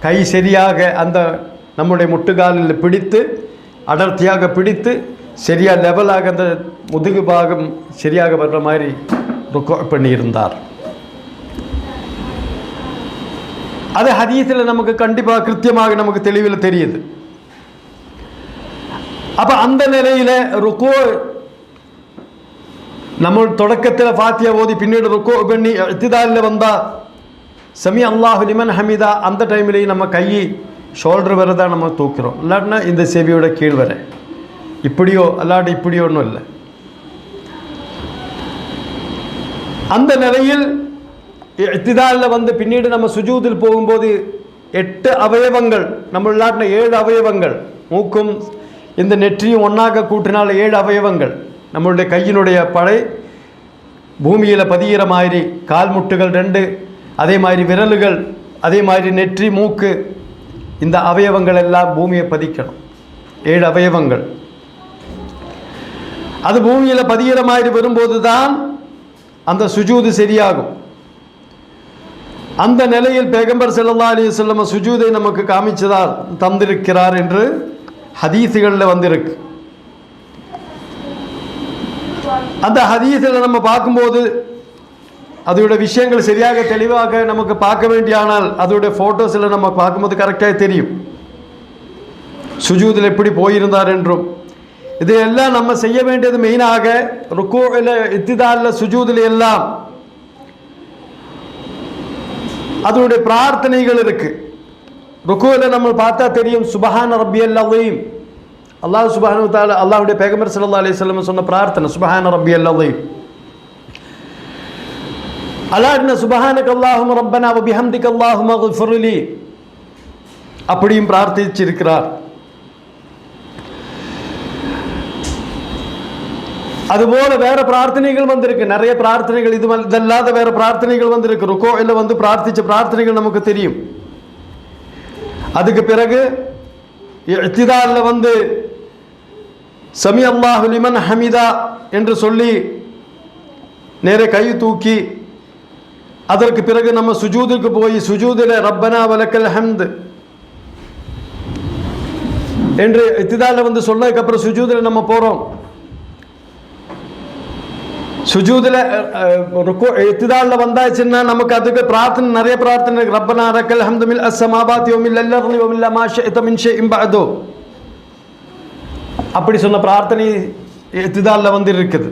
கை சரியாக அந்த நம்முடைய முட்டுகாலில் பிடித்து அடர்த்தியாக பிடித்து சரியாக லெவலாக அந்த முதுகு பாகம் சரியாக வர்ற மாதிரி ருக்கு பண்ணியிருந்தார். அது ஹதீஸில் நமக்கு கண்டிப்பாக கிருத்தியமாக நமக்கு தெளிவில் தெரியுது. அப்போ அந்த நிலையில் ருக்கு நம்ம தொடக்கத்தில் ஃபாத்தியா ஓதி பின்னீடு ருக்கு பண்ணி இத்திதாலில் வந்தால் சமி அல்லாஹு லிமன் ஹமீதா அந்த டைம்லேயும் நம்ம கை ஷோல்டர் வரை தான் நம்ம தூக்கிறோம். இல்லாட்டினா இந்த செவியோட கீழ் வரை இப்படியோ அல்லாட்டி இப்படியோ ஒன்றும் இல்லை. அந்த நிலையில் இத்திதாலில் வந்து பின்னீடு நம்ம சுஜூதில் போகும்போது 8 அவயவங்கள், நம்ம இல்லாட்டின 7 அவயவங்கள், மூக்கும் இந்த நெற்றியும் ஒன்றாக கூட்டினால் 7 அவயவங்கள், நம்மளுடைய கையினுடைய படை பூமியில் பதிகிற மாதிரி கால்முட்டுகள் 2, அதே மாதிரி விரல்கள், அதே மாதிரி நெற்றி, மூக்கு, இந்த அவயவங்கள் எல்லாம் பூமியை பதிக்கணும். 7 அவயவங்கள். அது பூமியில் பதிகிற மாதிரி வரும்போது தான் அந்த சுஜூது சரியாகும். அந்த நிலையில் பேகம்பர் ஸல்லல்லாஹு அலைஹி வஸல்லம் சுஜூதை நமக்கு காமிச்சதால் தந்திருக்கிறார் என்று ஹதீஸுகளில் வந்திருக்கு. அந்த ஹதீஸில் நம்ம பார்க்கும்போது அதோட விஷயங்கள் சரியாக தெளிவாக நமக்கு பார்க்க வேண்டியானால் அதோடைய ஃபோட்டோஸில் நம்ம பார்க்கும்போது கரெக்டாக தெரியும் சுஜூதில் எப்படி போயிருந்தார் என்றும். இதையெல்லாம் நம்ம செய்ய வேண்டியது மெயினாக ருக்கூஇல், இத்திதாலில், சுஜூதில் எல்லாம் அதனுடைய பிரார்த்தனைகள் இருக்கு. ருக்கூஇல் நம்ம பார்த்தா தெரியும், சுபஹான ரப்பியல் அஸீம், அல்லாஹ் சுப்ஹானஹு வ தஆலா, அல்லாஹ்வுடைய பேகம்பர் ஸல்லல்லாஹு அலைஹி வஸல்லம் சொன்ன பிரார்த்தனை சுபஹான ரப்பியல் அஸீம். அல்லாஹ்னா சுபஹானக அல்லாஹும்ம ரப்பனா வ பிஹம்திக அல்லாஹும்ம இக்ஃபிர்லி அப்படியும் பிரார்த்திச்சிருக்கிறார். அதுபோல வேற பிரார்த்தனைகள் வந்திருக்கு, நிறைய பிரார்த்தனைகள், இதல்லாத வேற பிரார்த்தனைகள் வந்திருக்கு. ருக்கூஇல் வந்து பிரார்த்திச்ச பிரார்த்தனைகள் நமக்கு தெரியும். அதுக்கு பிறகு இத்திதாலில் வந்து சமி அல்லாஹு லிமன் ஹமிதா என்று சொல்லி நேரே கை தூக்கி, அதற்கு பிறகு நம்ம சுஜூதுக்கு போய் சுஜூதில் ரப்பனா வலக்கல் ஹம்து என்று இத்திதாலில் வந்து சொன்னதுக்கு அப்புறம் சுஜூதில் நம்ம போகிறோம். சுஜூதில் இத்திதாலில் வந்தாச்சுன்னா நமக்கு அதுக்கு பிரார்த்தனை, நிறைய பிரார்த்தனை. ரப்பனா லக்கல் ஹம்து மில் அஸ்ஸமாவாத்தி வ மில் அர்தி வ மில் மா ஷி'த மின் ஷைஇன் பஅது அப்படி சொன்ன பிரார்த்தனை இத்திதாலில் வந்து இருக்குது.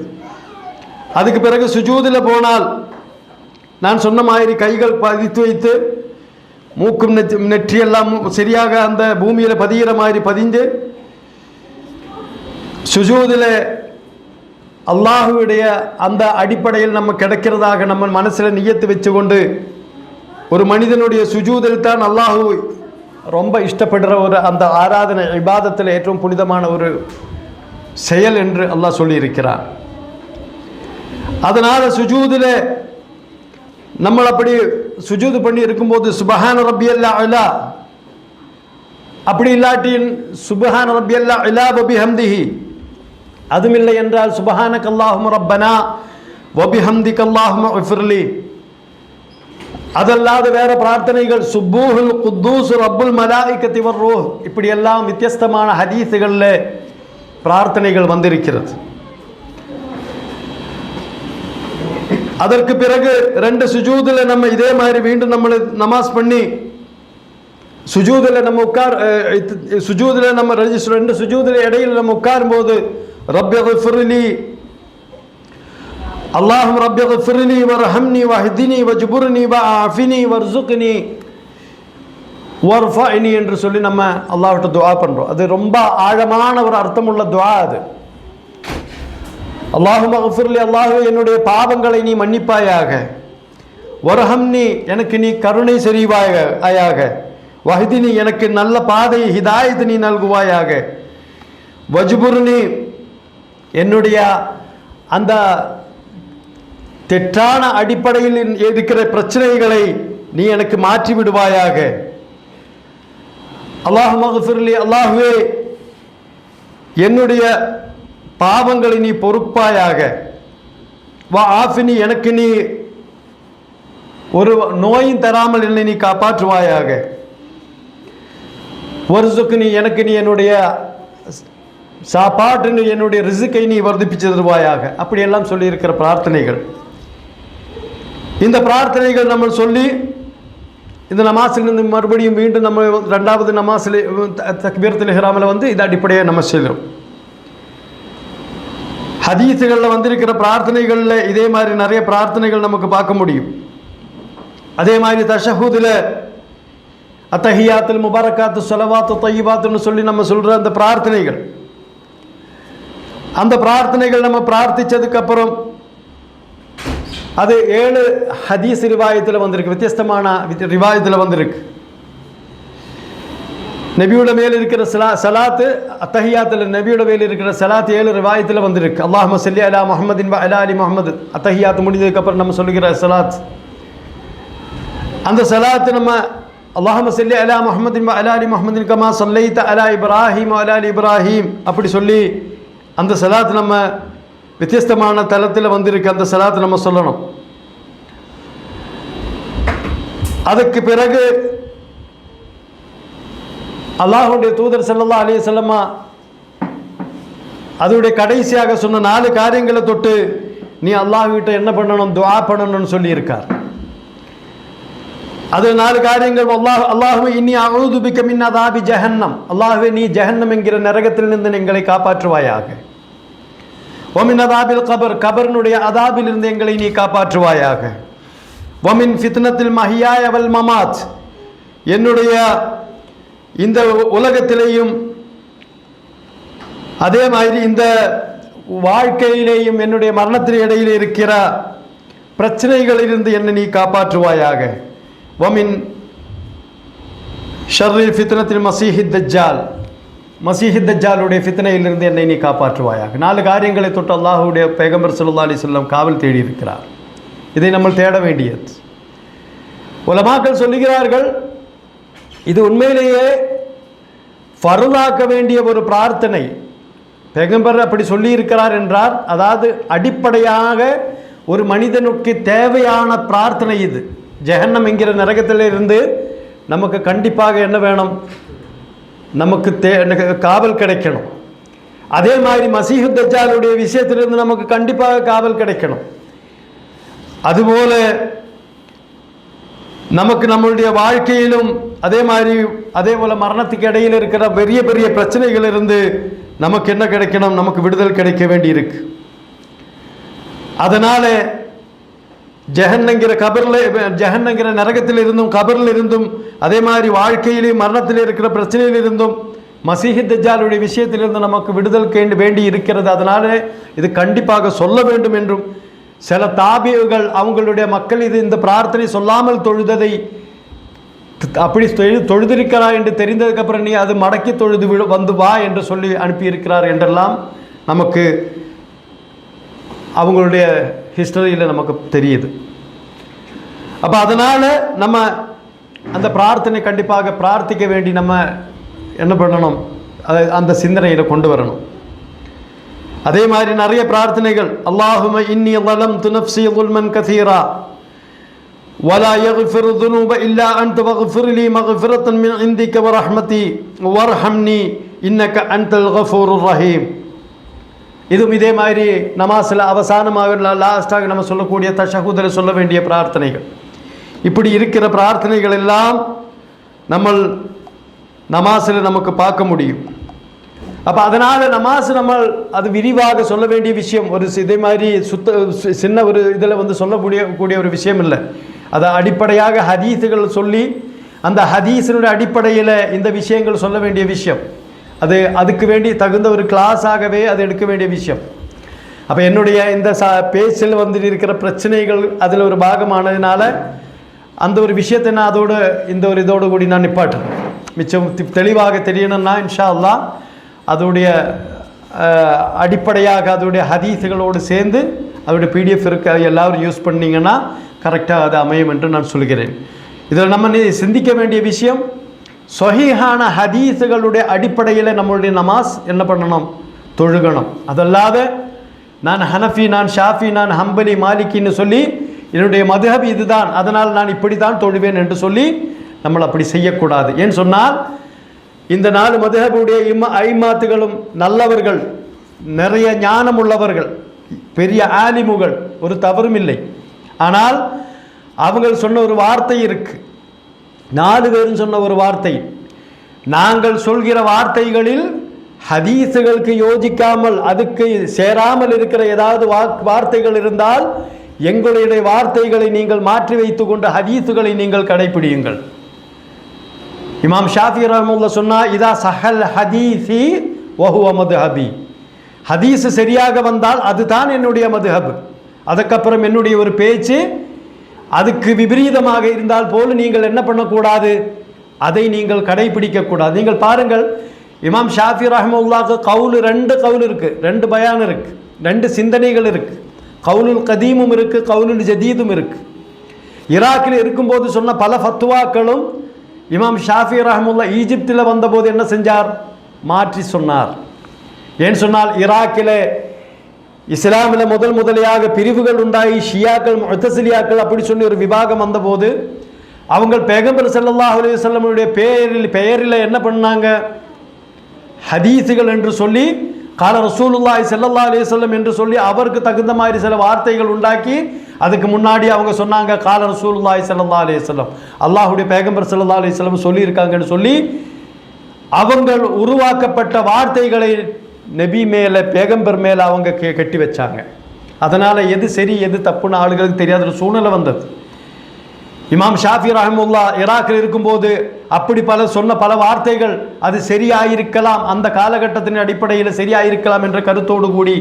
அதுக்கு பிறகு சுஜூதில் போனால் நான் சொன்ன மாதிரி கைகள் பதித்து வைத்து மூக்கும் நெற்றியெல்லாம் சரியாக அந்த பூமியில் பதிகிற மாதிரி பதிஞ்சு சுஜூதில் அல்லாஹுடைய அந்த அடிப்படையில் நம்ம கிடைக்கிறதாக நம்ம மனசில் நியத்து வச்சு கொண்டு, ஒரு மனிதனுடைய சுஜூதில் தான் அல்லாஹு ரொம்ப இஷ்டப்படுற ஒரு அந்த ஆராதனை இபாதத்தில் ஏற்றவும் புனிதமான ஒரு செயல் என்று அல்லாஹ் சொல்லியிருக்கிறார். அதனால் சுஜூதில் நம்ம அப்படி சுஜூது பண்ணி இருக்கும்போது சுபஹான ரப்பியல் அலா, அப்படி இல்லாட்டி சுபஹான ரப்பியல் அலா வ பிஹம்திஹி, அதுமில்லை என்றால் சுபஹானக அல்லாஹும்ம ரப்பனா வ பிஹம்திக அல்லாஹும்ம இக்ஃபிர்லி, அதல்லாத வேற பிரார்த்தனைகள் சுப்பூஹுல் குத்தூஸ் ரப்புல் மலாயிகத்தி வர் ரூஹ், இப்படி எல்லாம் வித்தியாசமான ஹதீஸுகளில் பிரார்த்தனைகள் வந்திருக்கிறது. அதற்கு பிறகு 2 சுஜூதில் நம்ம இதே மாதிரி மீண்டும் நம்ம நமாஸ் பண்ணி சுஜூதில் நம்ம சுஜூதில் நம்ம 2 சுஜூதில் இடையில் நம்ம உட்காரும் போது ரப்பிக்ஃபிர்லி அல்லாஹும்ம ரப்பிக்ஃபிர்லி வர்ஹம்னி வஹ்தினி வஜ்புர்னி வஆஃபினி வர்ஸுக்னி வர்ஃபஅனி என்று சொல்லி நம்ம அல்லாஹ்விட்ட துஆ பண்றோம். அது ரொம்ப ஆழமான ஒரு அர்த்தமுள்ள துஆ. அது அல்லாஹும்ம இக்ஃபிர்லி, அல்லாஹ்வே என்னுடைய பாவங்களை நீ மன்னிப்பாயாக, வர்ஹம்னி எனக்கு நீ கருணை செய்வாயாக, வஹ்தினி எனக்கு நல்ல பாதை ஹிதாயத் நீ நல்குவாயாக, வஜ்புர்னி என்னுடைய அந்த தெற்றான அடிப்படையில் இருக்கிற பிரச்சனைகளை நீ எனக்கு மாற்றி விடுவாயாக. அல்லாஹும்ம இக்ஃபிர்லி, அல்லாஹ்வே என்னுடைய பாவங்களை நீ பொறுப்பாயாக, வா ஆஃபினி எனக்கு நீ ஒரு நோயும் தராமல் என்னை நீ காப்பாற்றுவாயாக, வர்ஸுக்னி எனக்கு நீ என்னுடைய சாப்பாட்டு என்னுடைய ரிசுக்கை நீ வர்த்திப்பிச்சு தருவாயாக. அப்படியெல்லாம் சொல்லியிருக்கிற பிரார்த்தனைகள். இந்த பிரார்த்தனைகள் நம்ம சொல்லி இந்த நமாசிலிருந்து மறுபடியும் மீண்டும் நம்ம 2வது நமாசில் தக்பீரத்துல் இஹ்ராமில் வந்து இது அடிப்படையாக நம்ம செய்கிறோம். ஹதீஸுகளில் வந்திருக்கிற பிரார்த்தனைகளில் இதே மாதிரி நிறைய பிரார்த்தனைகள் நமக்கு பார்க்க முடியும். அதே மாதிரி தஷஹூதில் அத்தஹியாத்துல் முபாரக்காத்து ஸலவாத்து தய்யிபாத்துன்னு சொல்லி நம்ம சொல்கிற அந்த பிரார்த்தனைகள், அந்த பிரார்த்தனைகள் நம்ம பிரார்த்திச்சதுக்கு அப்புறம் அது 7 ஹதீஸ் ரிவாயத்தில் வந்திருக்கு, வித்தியாசமான ரிவாயத்தில் வந்திருக்கு. நபியோட மேல் இருக்கிற சலாத்து அத்தஹியாத்தில் நபியோட மேல் இருக்கிற சலாத்து 7 ரிவாயத்தில் வந்திருக்கு. அல்லாஹும்ம ஸல்லி அலா முஹம்மதின் வ அலா அலி முஹம்மது. அத்தஹியாத்து முடிஞ்சதுக்கப்புறம் நம்ம சொல்லுகிற சலாத், அந்த சலாத்து நம்ம அல்லாஹும்ம ஸல்லி அலா முஹம்மதின் வ அலா அலி முஹம்மதின் கமா ஸல்லைத அலா இப்ராஹீம் வ அலா அலி இப்ராஹீம் அப்படி சொல்லி அந்த சலாத்து நம்ம வித்தியாசமான தலத்தில் வந்திருக்கு. அந்த சலாத்து நம்ம சொல்லணும். அதுக்கு பிறகு அல்லாஹ்வுடைய தூதர் ஸல்லல்லாஹு அலைஹி வஸல்லம் அதோடைய கடைசியாக சொன்ன 4 காரியங்களை தொட்டு நீ அல்லாஹ்விட்ட என்ன பண்ணணும், துஆ பண்ணணும்னு சொல்லி இருக்கார். அது 4 காரியங்கள். அல்லாஹுவே இன்னி அஊது பிக மின் அதாபி ஜஹன்னம், அல்லாஹ்வே நீ ஜஹன்னம் என்கிற நரகத்திலிருந்து எங்களை காப்பாற்றுவாயாக. வமின் அதாபில் கபர், கபர்னுடைய அதாபிலிருந்து எங்களை நீ காப்பாற்றுவாயாக. வமின் ஃபித்னத்தில் மஹியாய வல் மமாத், என்னுடைய இந்த உலகத்திலேயும் அதே மாதிரி இந்த வாழ்க்கையிலேயும் என்னுடைய மரணத்தின் இடையில் இருக்கிற பிரச்சனைகளிலிருந்து என்னை நீ காப்பாற்றுவாயாக. வமின் ஷர்ரில் ஃபித்னத்தில் மசீஹித் தஜ்ஜால், மசீஹித் தஜ்ஜாலுடைய ஃபித்னையிலிருந்து என்னை நீ காப்பாற்றுவாயாக. 4 காரியங்களை தொட்டு அல்லாஹ்வுடைய பேகம்பர் ஸல்லல்லாஹு அலைஹி வஸல்லம் காவல் தேடி இருக்கிறார். இதை நம்ம தேட வேண்டியது. உலமாக்கள் சொல்லுகிறார்கள், இது உண்மையிலேயே ஃபர்லாக்க வேண்டிய ஒரு பிரார்த்தனை. பேகம்பர் அப்படி சொல்லி இருக்கிறார் என்றார், அதாவது அடிப்படையாக ஒரு மனிதனுக்கு தேவையான பிரார்த்தனை இது. ஜஹன்னம் என்கிற நரகத்திலிருந்து நமக்கு கண்டிப்பாக என்ன வேணும், நமக்கு காவல் கிடைக்கணும். அதே மாதிரி மசீஹு தஜ்ஜாலுடைய விஷயத்திலிருந்து நமக்கு கண்டிப்பாக காவல் கிடைக்கணும். அதுபோல நமக்கு நம்மளுடைய வாழ்க்கையிலும் அதே போல மரணத்துக்கு இடையில் இருக்கிற பெரிய பெரிய பிரச்சனைகள் இருந்து நமக்கு என்ன கிடைக்கணும், நமக்கு விடுதல் கிடைக்க வேண்டி இருக்கு. அதனால ஜஹன்னங்கிற நரகத்தில் இருந்தும் கபரில் இருந்தும் அதே மாதிரி வாழ்க்கையிலும் மரணத்தில் இருக்கிற பிரச்சனையில் இருந்தும் மசீஹ் தஜ்ஜாலுடைய விஷயத்திலிருந்து நமக்கு விடுதல் வேண்டி இருக்கிறது. அதனால இது கண்டிப்பாக சொல்ல வேண்டும் என்றும் சில தாபிகள் அவங்களுடைய மக்கள் இந்த பிரார்த்தனை சொல்லாமல் தொழுததை அப்படி தொழுதிருக்கிறார் என்று தெரிந்ததுக்கப்புறம் நீ அது மடக்கி தொழுது வந்து வா என்று சொல்லி அனுப்பியிருக்கிறார் என்றெல்லாம் நமக்கு அவங்களுடைய ஹிஸ்டரியில் நமக்கு தெரியுது. அப்போ அதனால் நம்ம அந்த பிரார்த்தனை கண்டிப்பாக பிரார்த்திக்க வேண்டி நம்ம என்ன பண்ணணும், அந்த சிந்தனையில் கொண்டு வரணும். அதே மாதிரி நிறைய பிரார்த்தனைகள், அல்லாஹும்ம இன்னி ஸலம்து நஃப்ஸி ஸுல்மன் கஸீரா வலா யக்ஃபிரு ذுனூப இல்லா அன்த வக்ஃபிர் லீ மக்ஃபிரத்தன் மின் இந்திக வரஹ்மதி வர்ஹம்னி இன்னக அன்தல் கஃபூருர் ரஹீம். இதுவும் இதே மாதிரி நமாஸில் அவசானமாக லாஸ்டாக நம்ம சொல்லக்கூடிய தஷஹுதில் சொல்ல வேண்டிய பிரார்த்தனைகள். இப்படி இருக்கிற பிரார்த்தனைகள் எல்லாம் நம்ம நமாஸில் நமக்கு பார்க்க முடியும். அப்போ அதனால் நமாஸ் நம்ம அது விரிவாக சொல்ல வேண்டிய விஷயம். ஒரு இதே மாதிரி சின்ன ஒரு இதில் சொல்லக்கூடிய ஒரு விஷயம் இல்லை. அதை அடிப்படையாக ஹதீஸுகள் சொல்லி அந்த ஹதீஸினுடைய அடிப்படையில் இந்த விஷயங்கள் சொல்ல வேண்டிய விஷயம். அதுக்கு வேண்டி தகுந்த ஒரு கிளாஸாகவே அது எடுக்க வேண்டிய விஷயம். அப்போ என்னுடைய இந்த பேச்சில் இருக்கிற பிரச்சனைகள் அதில் ஒரு பாகமானதுனால அந்த ஒரு விஷயத்தை நான் இதோடு கூடி நான் நிப்பாட்டேன். மிச்சம் தெளிவாக தெரியணும்னா இன்ஷா அல்லாஹ் அதோடைய அடிப்படையாக அதோடைய ஹதீஸுகளோடு சேர்ந்து அதோடைய PDF இருக்க எல்லாரும் யூஸ் பண்ணிங்கன்னா கரெக்டாக அது அமையும் என்று நான் சொல்கிறேன். இதில் நம்ம சிந்திக்க வேண்டிய விஷயம், சொஹீஹான ஹதீஸுகளுடைய அடிப்படையில் நம்மளுடைய நமாஸ் என்ன பண்ணணும், தொழுகணும். அதல்லாத நான் ஹனஃபி, நான் ஷாஃபி, நான் ஹம்பலி, மாலிக்கின்னு சொல்லி என்னுடைய மதுஹப் இதுதான், அதனால் நான் இப்படி தான் தொழுவேன் என்று சொல்லி நம்ம அப்படி செய்யக்கூடாது. ஏன்னு சொன்னால் இந்த 4 மதுஹபுடைய ஐமாத்துகளும் நல்லவர்கள், நிறைய ஞானம் உள்ளவர்கள், பெரிய ஆலிமுகள், ஒரு தவறும் இல்லை. ஆனால் அவங்க சொன்ன ஒரு வார்த்தை இருக்கு, 4 பேரும் சொன்ன ஒரு வார்த்தை, நாங்கள் சொல்கிற வார்த்தைகளில் ஹதீஸுகளுக்கு யோசிக்காமல் அதுக்கு சேராமல் இருக்கிற ஏதாவது வார்த்தைகள் இருந்தால் எங்களுடைய வார்த்தைகளை நீங்கள் மாற்றி வைத்துக் கொண்டு ஹதீஸுகளை நீங்கள் கடைபிடியுங்கள். இமாம் ஷாஃபி ரஹ்மத்துல்லாஹி சொன்னா, இதா சஹல் ஹதீஸி வஹுவ மதுஹபி, ஹதீஸ் சரியாக வந்தால் அதுதான் என்னுடைய மதுஹப். அதுக்கப்புறம் என்னுடைய ஒரு பேச்சு அதுக்கு விபரீதமாக இருந்தால் போல நீங்கள் என்ன பண்ணக்கூடாது, அதை நீங்கள் கடைபிடிக்கக்கூடாது. நீங்கள் பாருங்கள், இமாம் ஷாஃபி ரஹ்மத்துல்லாஹி கவுல் 2 கவுல் இருக்குது, 2 பயான் இருக்குது, 2 சிந்தனைகள் இருக்குது. கவுலுல் கதீமும் இருக்குது, கவுலுல் ஜதீதும் இருக்குது. ஈராக்கில் இருக்கும்போது சொன்ன பல ஃபத்வாக்களும் இமாம் ஷாஃபி ரஹ்மத்துல்லாஹி ஈஜிப்தில் வந்தபோது என்ன செஞ்சார்? மாற்றி சொன்னார். ஏன் சொன்னால், ஈராக்கில் இஸ்லாமில் முதலியாக பிரிவுகள் உண்டாகி ஷியாக்கள் முஅ்தஸிலியாக்கள் அப்படி சொல்லி ஒரு விபாகம் வந்தபோது அவங்க பேகம்பர் ஸல்லல்லாஹு அலைஹி வஸல்லமுடைய பெயரில் என்ன பண்ணாங்க? ஹதீஸுகள் என்று சொல்லி கால ரசூலுல்லாஹி ஸல்லல்லாஹு அலைஹி வஸல்லம் என்று சொல்லி அவருக்கு தகுந்த மாதிரி சில வார்த்தைகள் உண்டாக்கி அதுக்கு முன்னாடி அவங்க சொன்னாங்க கால ரசூலுல்லாஹி ஸல்லல்லாஹு அலைஹி வஸல்லம், அல்லாஹ்வுடைய பேகம்பர் ஸல்லல்லாஹு அலைஹி வஸல்லம் சொல்லியிருக்காங்கன்னு சொல்லி அவங்கள் உருவாக்கப்பட்ட வார்த்தைகளை நபி மேலே பேகம்பர் மேலே அவங்க கட்டி வச்சாங்க. அதனால் எது சரி எது தப்புன்னு ஆளுகளுக்கு தெரியாத ஒரு சூழ்நிலை வந்தது. இமாம் ஷாஃபி ரஹ்மத்துல்லாஹி ஈராக்கில் இருக்கும்போது அப்படி சொன்ன பல வார்த்தைகள் அது சரியாயிருக்கலாம், அந்த காலகட்டத்தின் அடிப்படையில் சரியாயிருக்கலாம் என்ற கருத்தோடு கூடி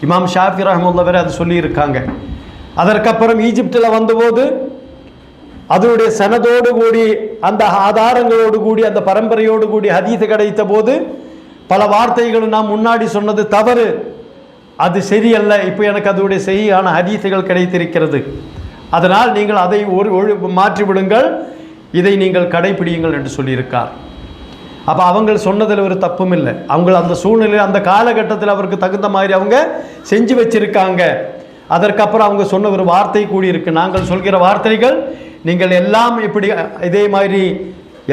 இமாம் ஷாஃபி ரஹ்மத்துல்லாஹி வேறு அது சொல்லியிருக்காங்க. அதற்கப்புறம் ஈஜிப்டில் வந்தபோது அதனுடைய சனதோடு கூடி அந்த ஆதாரங்களோடு கூடி அந்த பரம்பரையோடு கூடி ஹதீஸ் கிடைத்த போது பல வார்த்தைகள் நாம் முன்னாடி சொன்னது தவறு, அது சரியல்ல, இப்போ எனக்கு அதனுடைய சரியான ஹதீஸுகள் கிடைத்திருக்கிறது, அதனால் நீங்கள் அதை மாற்றிவிடுங்கள், இதை நீங்கள் கடைபிடியுங்கள் என்று சொல்லியிருக்கார். அப்போ அவங்க சொன்னதில் ஒரு தப்பும் இல்லை. அவங்க அந்த சூழ்நிலையில் அந்த காலகட்டத்தில் அவருக்கு தகுந்த மாதிரி அவங்க செஞ்சு வச்சிருக்காங்க. அதற்கப்புறம் அவங்க சொன்ன ஒரு வார்த்தை கூடியிருக்கு, நாங்கள் சொல்கிற வார்த்தைகள் நீங்கள் எல்லாம் இப்படி இதே மாதிரி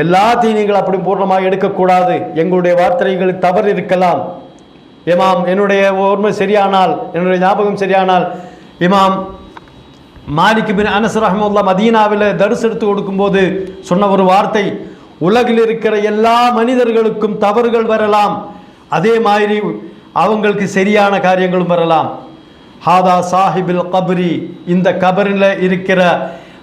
எல்லாத்தையும் நீங்கள் அப்படி பூர்ணமாக எடுக்கக்கூடாது, எங்களுடைய வார்த்தைகள் தவறு இருக்கலாம். இமாம் என்னுடைய ஓர்மை சரியானால், என்னுடைய ஞாபகம் சரியானால், இமாம் மாலிக் பின் அனஸ் ரஹ்மத்துல்லாஹி மதீனாவில் தர்ஸ் எடுத்து கொடுக்கும்போது சொன்ன ஒரு வார்த்தை, உலகில் இருக்கிற எல்லா மனிதர்களுக்கும் தவறுகள் வரலாம், அதே மாதிரி அவங்களுக்கு சரியான காரியங்களும் வரலாம். ஹாதா சாஹிபில் கபரி, இந்த கபரில் இருக்கிற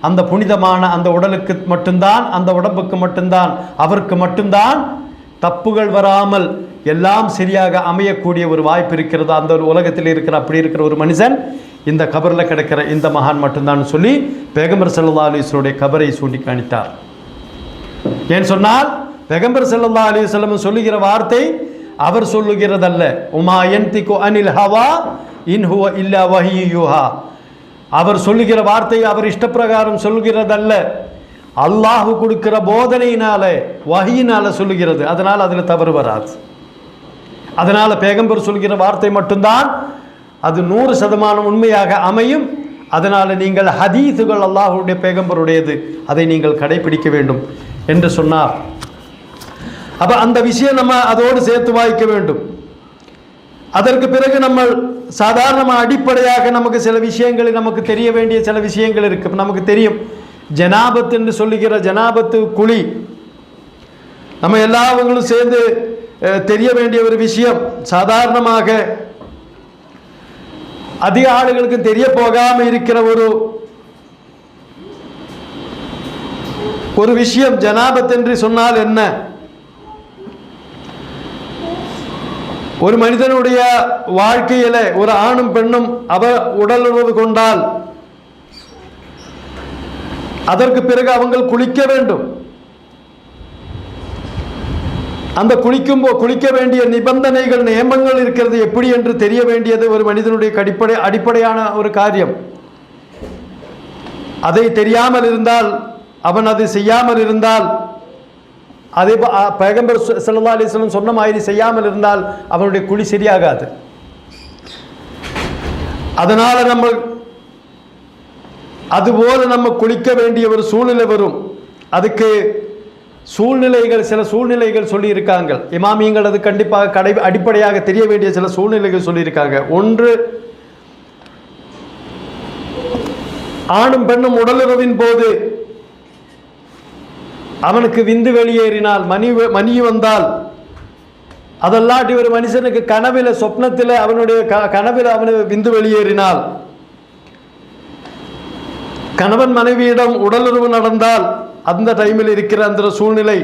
அந்த புனிதமான அந்த உடலுக்கு மட்டும்தான், அந்த உடம்புக்கு மட்டும்தான், அவருக்கு மட்டும்தான் தப்புகள் வராமல் எல்லாம் சரியாக அமையக்கூடிய ஒரு வாய்ப்பு இருக்கிறது. அந்த ஒரு உலகத்தில் இருக்கிற அப்படி இருக்கிற ஒரு மனுஷன் இந்த கபரில் கிடைக்கிற இந்த மகான் மட்டும்தான் சொல்லி பேகம்பர் ஸல்லல்லாஹு அலைஹி வஸல்லம் கபரை சூண்டி காணித்தார். ஏன் சொன்னால், பேகம்பர் ஸல்லல்லாஹு அலைஹி வஸல்லம் சொல்லுகிற வார்த்தை அவர் சொல்லுகிறதல்ல. உமா யன்திகு அனில் ஹவா இன் ஹுவ இல்லா வஹ்யு யூஹா, அவர் சொல்லுகிற வார்த்தை அவர் இஷ்டப்பிரகாரம் சொல்கிறதல்ல, அல்லாஹ் கொடுக்கிற போதனையினால வஹியினால சொல்லுகிறது. அதனால் அதில் தவறு வராது. அதனால் பேகம்பர் சொல்கிற வார்த்தை மட்டும்தான் அது 100% உண்மையாக அமையும். அதனால் நீங்கள் ஹதீஸுகள் அல்லாஹ்வுடைய பேகம்பருடையது, அதை நீங்கள் கடைபிடிக்க வேண்டும் என்று சொன்னார். அப்போ அந்த விஷயம் நம்ம அதோடு சேர்த்து வாய்க்க வேண்டும். அதற்கு பிறகு நம்ம சாதாரணமாக அடிப்படையாக நமக்கு சில விஷயங்கள் நமக்கு தெரிய வேண்டிய சில விஷயங்கள் இருக்கு. நமக்கு தெரியும் ஜனாபத் என்று சொல்லுகிற ஜனாபத்து குழி, நம்ம எல்லாவங்களும் சேர்ந்து தெரிய வேண்டிய ஒரு விஷயம். சாதாரணமாக அதிக ஆளுகளுக்கு தெரிய போகாம இருக்கிற ஒரு விஷயம் ஜனாபத் என்று சொன்னால் என்ன? ஒரு மனிதனுடைய வாழ்க்கையில ஒரு ஆணும் பெண்ணும் உடல் உறவு கொண்டால் அதற்கு பிறகு அவங்க குளிக்க வேண்டும். அந்த குளிக்க வேண்டிய நிபந்தனைகள் நியமங்கள் இருக்கிறது எப்படி என்று தெரிய வேண்டியது ஒரு மனிதனுடைய அடிப்படையான ஒரு காரியம். அதை தெரியாமல் இருந்தால், அவன் அதை செய்யாமல் இருந்தால், அதே பேகம்பர் ஸல்லல்லாஹு அலைஹி வஸல்லம் சொன்ன மாதிரி செய்யாமல் இருந்தால் அவனுடைய குழி சரியாகாது. அதனால நம்ம அதுபோல நம்ம குளிக்க வேண்டிய ஒரு சூழ்நிலை வரும். அதுக்கு சில சூழ்நிலைகள் சொல்லி இருக்காங்க இமாமியங்கள். அது கண்டிப்பாக அடிப்படையாக தெரிய வேண்டிய சில சூழ்நிலைகள் சொல்லியிருக்காங்க. ஒன்று, ஆணும் பெண்ணும் உடலுறவின் போது அவனுக்கு விந்து வெளியேறினால், மணி வந்தால், அதல்லாட்டி ஒரு மனுஷனுக்கு கனவில் சொப்னத்தில் அவனுடைய கனவில் அவனுக்கு விந்து வெளியேறினால், கணவன் மனைவியிடம் உடலுறவு நடந்தால் அந்த டைமில் இருக்கிற அந்த சூழ்நிலை,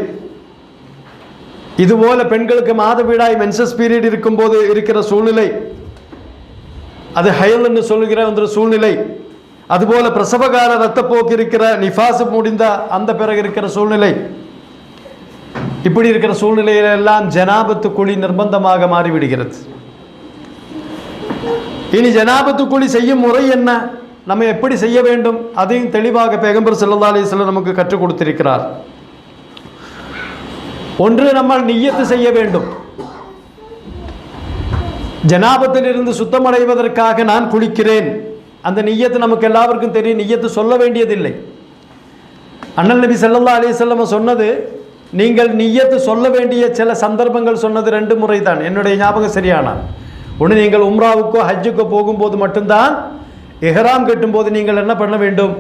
இதுபோல பெண்களுக்கு மாதவிடாய் மென்சஸ் பீரியட் இருக்கும்போது இருக்கிற சூழ்நிலை, அது ஹயல் என்று சொல்லுகிற அந்த சூழ்நிலை, அதுபோல பிரசவகால ரத்தப்போக்கு இருக்கிற நிஃபாஸ் முடிந்த அந்த பிறகு இருக்கிற சூழ்நிலை, இப்படி இருக்கிற சூழ்நிலையிலெல்லாம் ஜனாபத்து குழி நிர்பந்தமாக மாறிவிடுகிறது. இனி ஜனாபத்து குழி செய்யும் முறை என்ன, நம்ம எப்படி செய்ய வேண்டும், அதையும் தெளிவாக பேகம்பர் ஸல்லல்லாஹு அலைஹி வஸல்லம் நமக்கு கற்றுக் கொடுத்திருக்கிறார். ஒன்று, நம்ம நிய்யத்து செய்ய வேண்டும். ஜனாபத்திலிருந்து சுத்தமடைவதற்காக நான் குளிக்கிறேன், அந்த நிய்யத்து நமக்கு எல்லாருக்கும் தெரியும். நிய்யத்து சொல்ல வேண்டியதில்லை. அண்ணல் நபி ஸல்லல்லாஹு அலைஹி வஸல்லம் சொன்னது, நீங்கள் நிய்யத்து சொல்ல வேண்டிய சில சந்தர்ப்பங்கள் சொன்னது 2 முறை தான், என்னுடைய ஞாபகம் சரியான. ஒன்று, நீங்கள் உம்ராவுக்கோ ஹஜ்ஜுக்கோ போகும்போது மட்டும்தான். இஹ்ராம் கட்டும்போது நீங்கள் என்ன பண்ண வேண்டும்,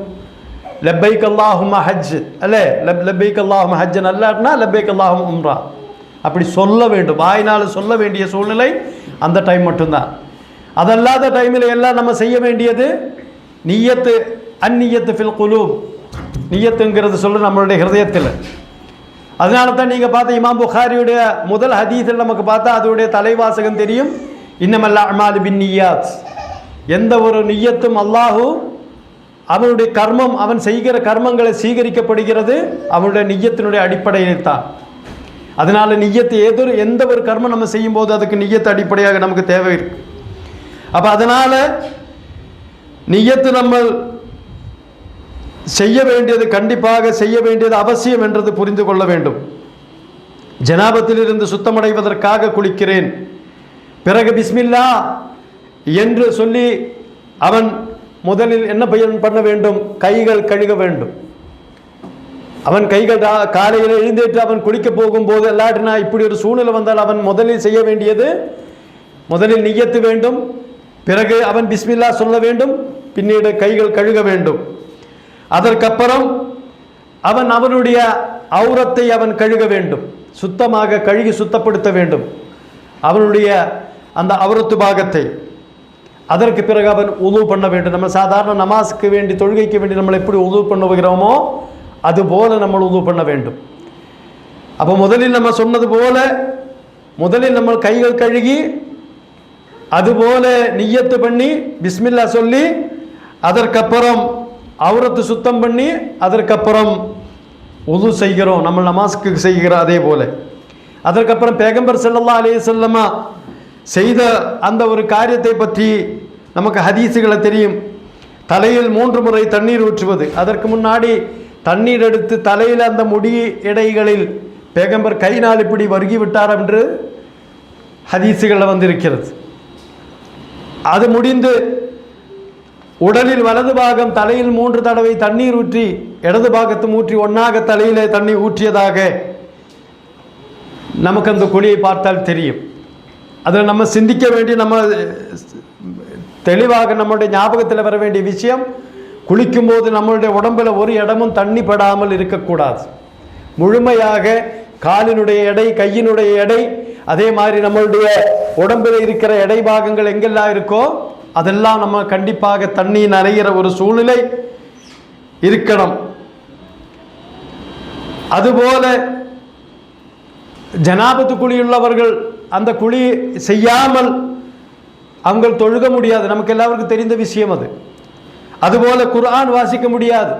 லப்பைக் அல்லாஹும்ம ஹஜ் அல்லே, லப்பைக் அல்லாஹும்ம ஹஜ்ஜன் அல்லாட்னா லப்பைக் அல்லாஹும்ம உம்ரா, அப்படி சொல்ல வேண்டும். வாயினால் சொல்ல வேண்டிய சூழ்நிலை அந்த டைம் மட்டும்தான். அதல்லாத டைமில் எல்லாம் நம்ம செய்ய வேண்டியது நிய்யத்து, அந்நியத்து ஃபில் குலூப், நிய்யத்துங்கிறது சொல்ல நம்மளுடைய ஹிருதயத்தில். அதனால தான் நீங்கள் பார்த்த இமாம் புகாரியுடைய முதல் ஹதீஸில் நமக்கு பார்த்தா அதோடைய தலைவாசகம் தெரியும், இன்னமல் அஅமாலு பின்னியாத். எந்த ஒரு நிய்யத்தும் அல்லாஹு அவனுடைய கர்மம், அவன் செய்கிற கர்மங்களை சீகரிக்கப்படுகிறது அவனுடைய நிய்யத்தினுடைய அடிப்படையில் தான். அதனால நிய்யத்து எந்த ஒரு கர்மம் நம்ம செய்யும் போது அதுக்கு நிய்யத்து அடிப்படையாக நமக்கு தேவை இருக்கு. அப்போ அதனால நிய்யத்து நம்ம செய்ய வேண்டியது, கண்டிப்பாக செய்ய வேண்டியது அவசியம் என்றது புரிந்து கொள்ள வேண்டும். ஜனாபத்திலிருந்து சுத்தமடைவதற்காக குளிக்கிறேன், பிறகு பிஸ்மில்லா என்று சொல்லி அவன் முதலில் என்ன பண்ண வேண்டும், கைகள் கழுக வேண்டும். அவன் கைகள் காலையில் எழுந்தேற்று அவன் குளிக்க போகும்போது எல்லாட்டினா இப்படி ஒரு சூழ்நிலை வந்தால் அவன் முதலில் செய்ய வேண்டியது, முதலில் நிய்யத்து வேண்டும், பிறகு அவன் பிஸ்மில்லா சொல்ல வேண்டும், பின்னீடு கைகள் கழுக வேண்டும். அதற்கப்புறம் அவன் அவனுடைய ஔரத்தை அவன் கழுக வேண்டும், சுத்தமாக கழுகி சுத்தப்படுத்த வேண்டும் அவனுடைய அந்த ஔரத்து பாகத்தை. அதற்கு பிறகு அவன் உது பண்ண வேண்டும். நம்ம சாதாரண நமாஸுக்கு வேண்டி, தொழுகைக்கு வேண்டி நம்ம எப்படி உது பண்ணுகிறோமோ அதுபோல நம்ம உது பண்ண வேண்டும். அப்போ முதலில் நம்ம சொன்னது போல முதலில் நம்ம கைகள் கழுகி அதுபோல நிய்யத்து பண்ணி பிஸ்மில்லா சொல்லி அதற்கப்புறம் ஔரத்து சுத்தம் பண்ணி அதற்கப்புறம் உது செய்கிறோம், நம்ம நமாஸுக்கு செய்கிற அதே போல. அதற்கப்புறம் பேகம்பர் ஸல்லல்லாஹு அலைஹி வஸல்லம் செய்த அந்த ஒரு காரியத்தை பற்றி நமக்கு ஹதீஸுகளை தெரியும். தலையில் 3 முறை தண்ணீர் ஊற்றுவது. அதற்கு முன்னாடி தண்ணீர் எடுத்து தலையில் அந்த முடி இடைகளில் பேகம்பர் கைனால் இப்படி வருகி விட்டார் என்று ஹதீஸுகளில் வந்திருக்கிறது. அது முடிந்து உடலில் வலது பாகம் தலையில் 3 தடவை தண்ணீர் ஊற்றி இடது பாகத்தும் ஊற்றி ஒன்றாக தலையிலே தண்ணீர் ஊற்றியதாக நமக்கு அந்த குழியை பார்த்தால் தெரியும். அதில் நம்ம சிந்திக்க வேண்டிய, நம்ம தெளிவாக நம்மளுடைய ஞாபகத்தில் வர வேண்டிய விஷயம், குளிக்கும்போது நம்மளுடைய உடம்பில் ஒரு இடமும் தண்ணி படாமல் இருக்கக்கூடாது. முழுமையாக காலினுடைய எடை, கையினுடைய எடை, அதே மாதிரி நம்மளுடைய உடம்பில் இருக்கிற எடை பாகங்கள் எங்கெல்லாம் இருக்கோ அதெல்லாம் நம்ம கண்டிப்பாக தண்ணி நிறைகிற ஒரு சூழ்நிலை இருக்கணும். அதுபோல ஜனாபத்து குழியுள்ளவர்கள் அந்த குழி செய்யாமல் அவங்க தொழுக முடியாது, நமக்கு எல்லாருக்கும் தெரிந்த விஷயம் அது. அதுபோல குர்ஆன் வாசிக்க முடியாது.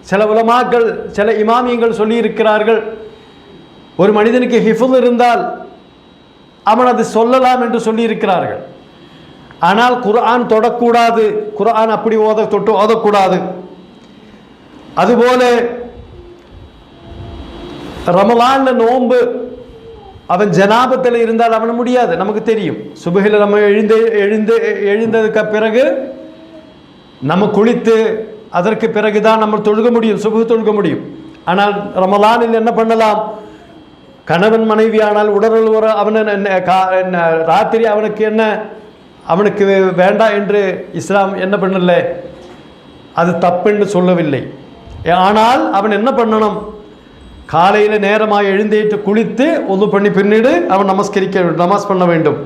சில உலமாக்கள், சில இமாமியங்கள் சொல்லி இருக்கிறார்கள், ஒரு மனிதனுக்கு ஹிஃபுல் இருந்தால் அவன் அது சொல்லலாம் என்று சொல்லி இருக்கிறார்கள். ஆனால் குர்ஆன் தொடக்கூடாது, குர்ஆன் அப்படி தொட்டு ஓதக்கூடாது. அதுபோல ரமலான்ல நோன்பு அவன் ஜனாபத்தில் இருந்தால் அவன முடியாது, நமக்கு தெரியும். சுபஹில் நம்ம எழுந்ததுக்கு பிறகு நம்ம குளித்து அதற்கு பிறகுதான் நம்ம தொழுக முடியும், சுபஹ் தொழுக முடியும். ஆனால் ரமலானில் என்ன பண்ணலாம், கணவன் மனைவி ஆனால் உடல் அவனை ராத்திரி அவனுக்கு என்ன, அவனுக்கு வேண்டாம் என்று இஸ்லாம் என்ன பண்ணல, அது தப்புன்னு சொல்லவில்லை. ஆனால் அவன் என்ன பண்ணணும், காலையில் நேரமாக எழுந்தேட்டு குளித்து ஒது பண்ணி பின்னிடு அவன் நமாஸ் பண்ண வேண்டும்.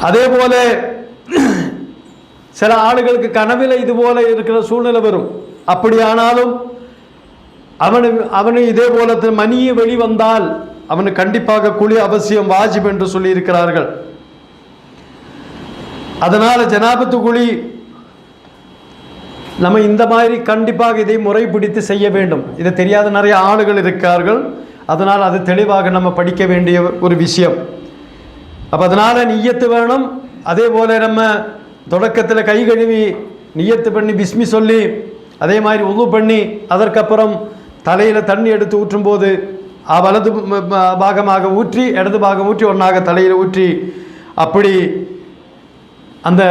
அதே போல சில ஆளுகளுக்கு கனவில் இது போல இருக்கிற சூழ்நிலை வரும். அப்படியானாலும் அவனு இதே போல மணியை வெளிவந்தால் அவனுக்கு கண்டிப்பாக குழி அவசியம், வாஜிப் என்று சொல்லி இருக்கிறார்கள். அதனால ஜனாபத்து குழி நம்ம இந்த மாதிரி கண்டிப்பாக இதை முறைப்பிடித்து செய்ய வேண்டும். இதை தெரியாத நிறைய ஆளுகள் இருக்கார்கள். அதனால் அது தெளிவாக நம்ம படிக்க வேண்டிய ஒரு விஷயம். அப்போ அதனால் நிய்யத்து வேணும். அதே போல் நம்ம தொடக்கத்தில் கை கழுவி நிய்யத்து பண்ணி பிஸ்மி சொல்லி அதே மாதிரி உது பண்ணி அதற்கப்புறம் தலையில் தண்ணி எடுத்து ஊற்றும்போது வலது பாகமாக ஊற்றி இடது பாகம் ஊற்றி ஒன்றாக தலையில் ஊற்றி அப்படி அந்த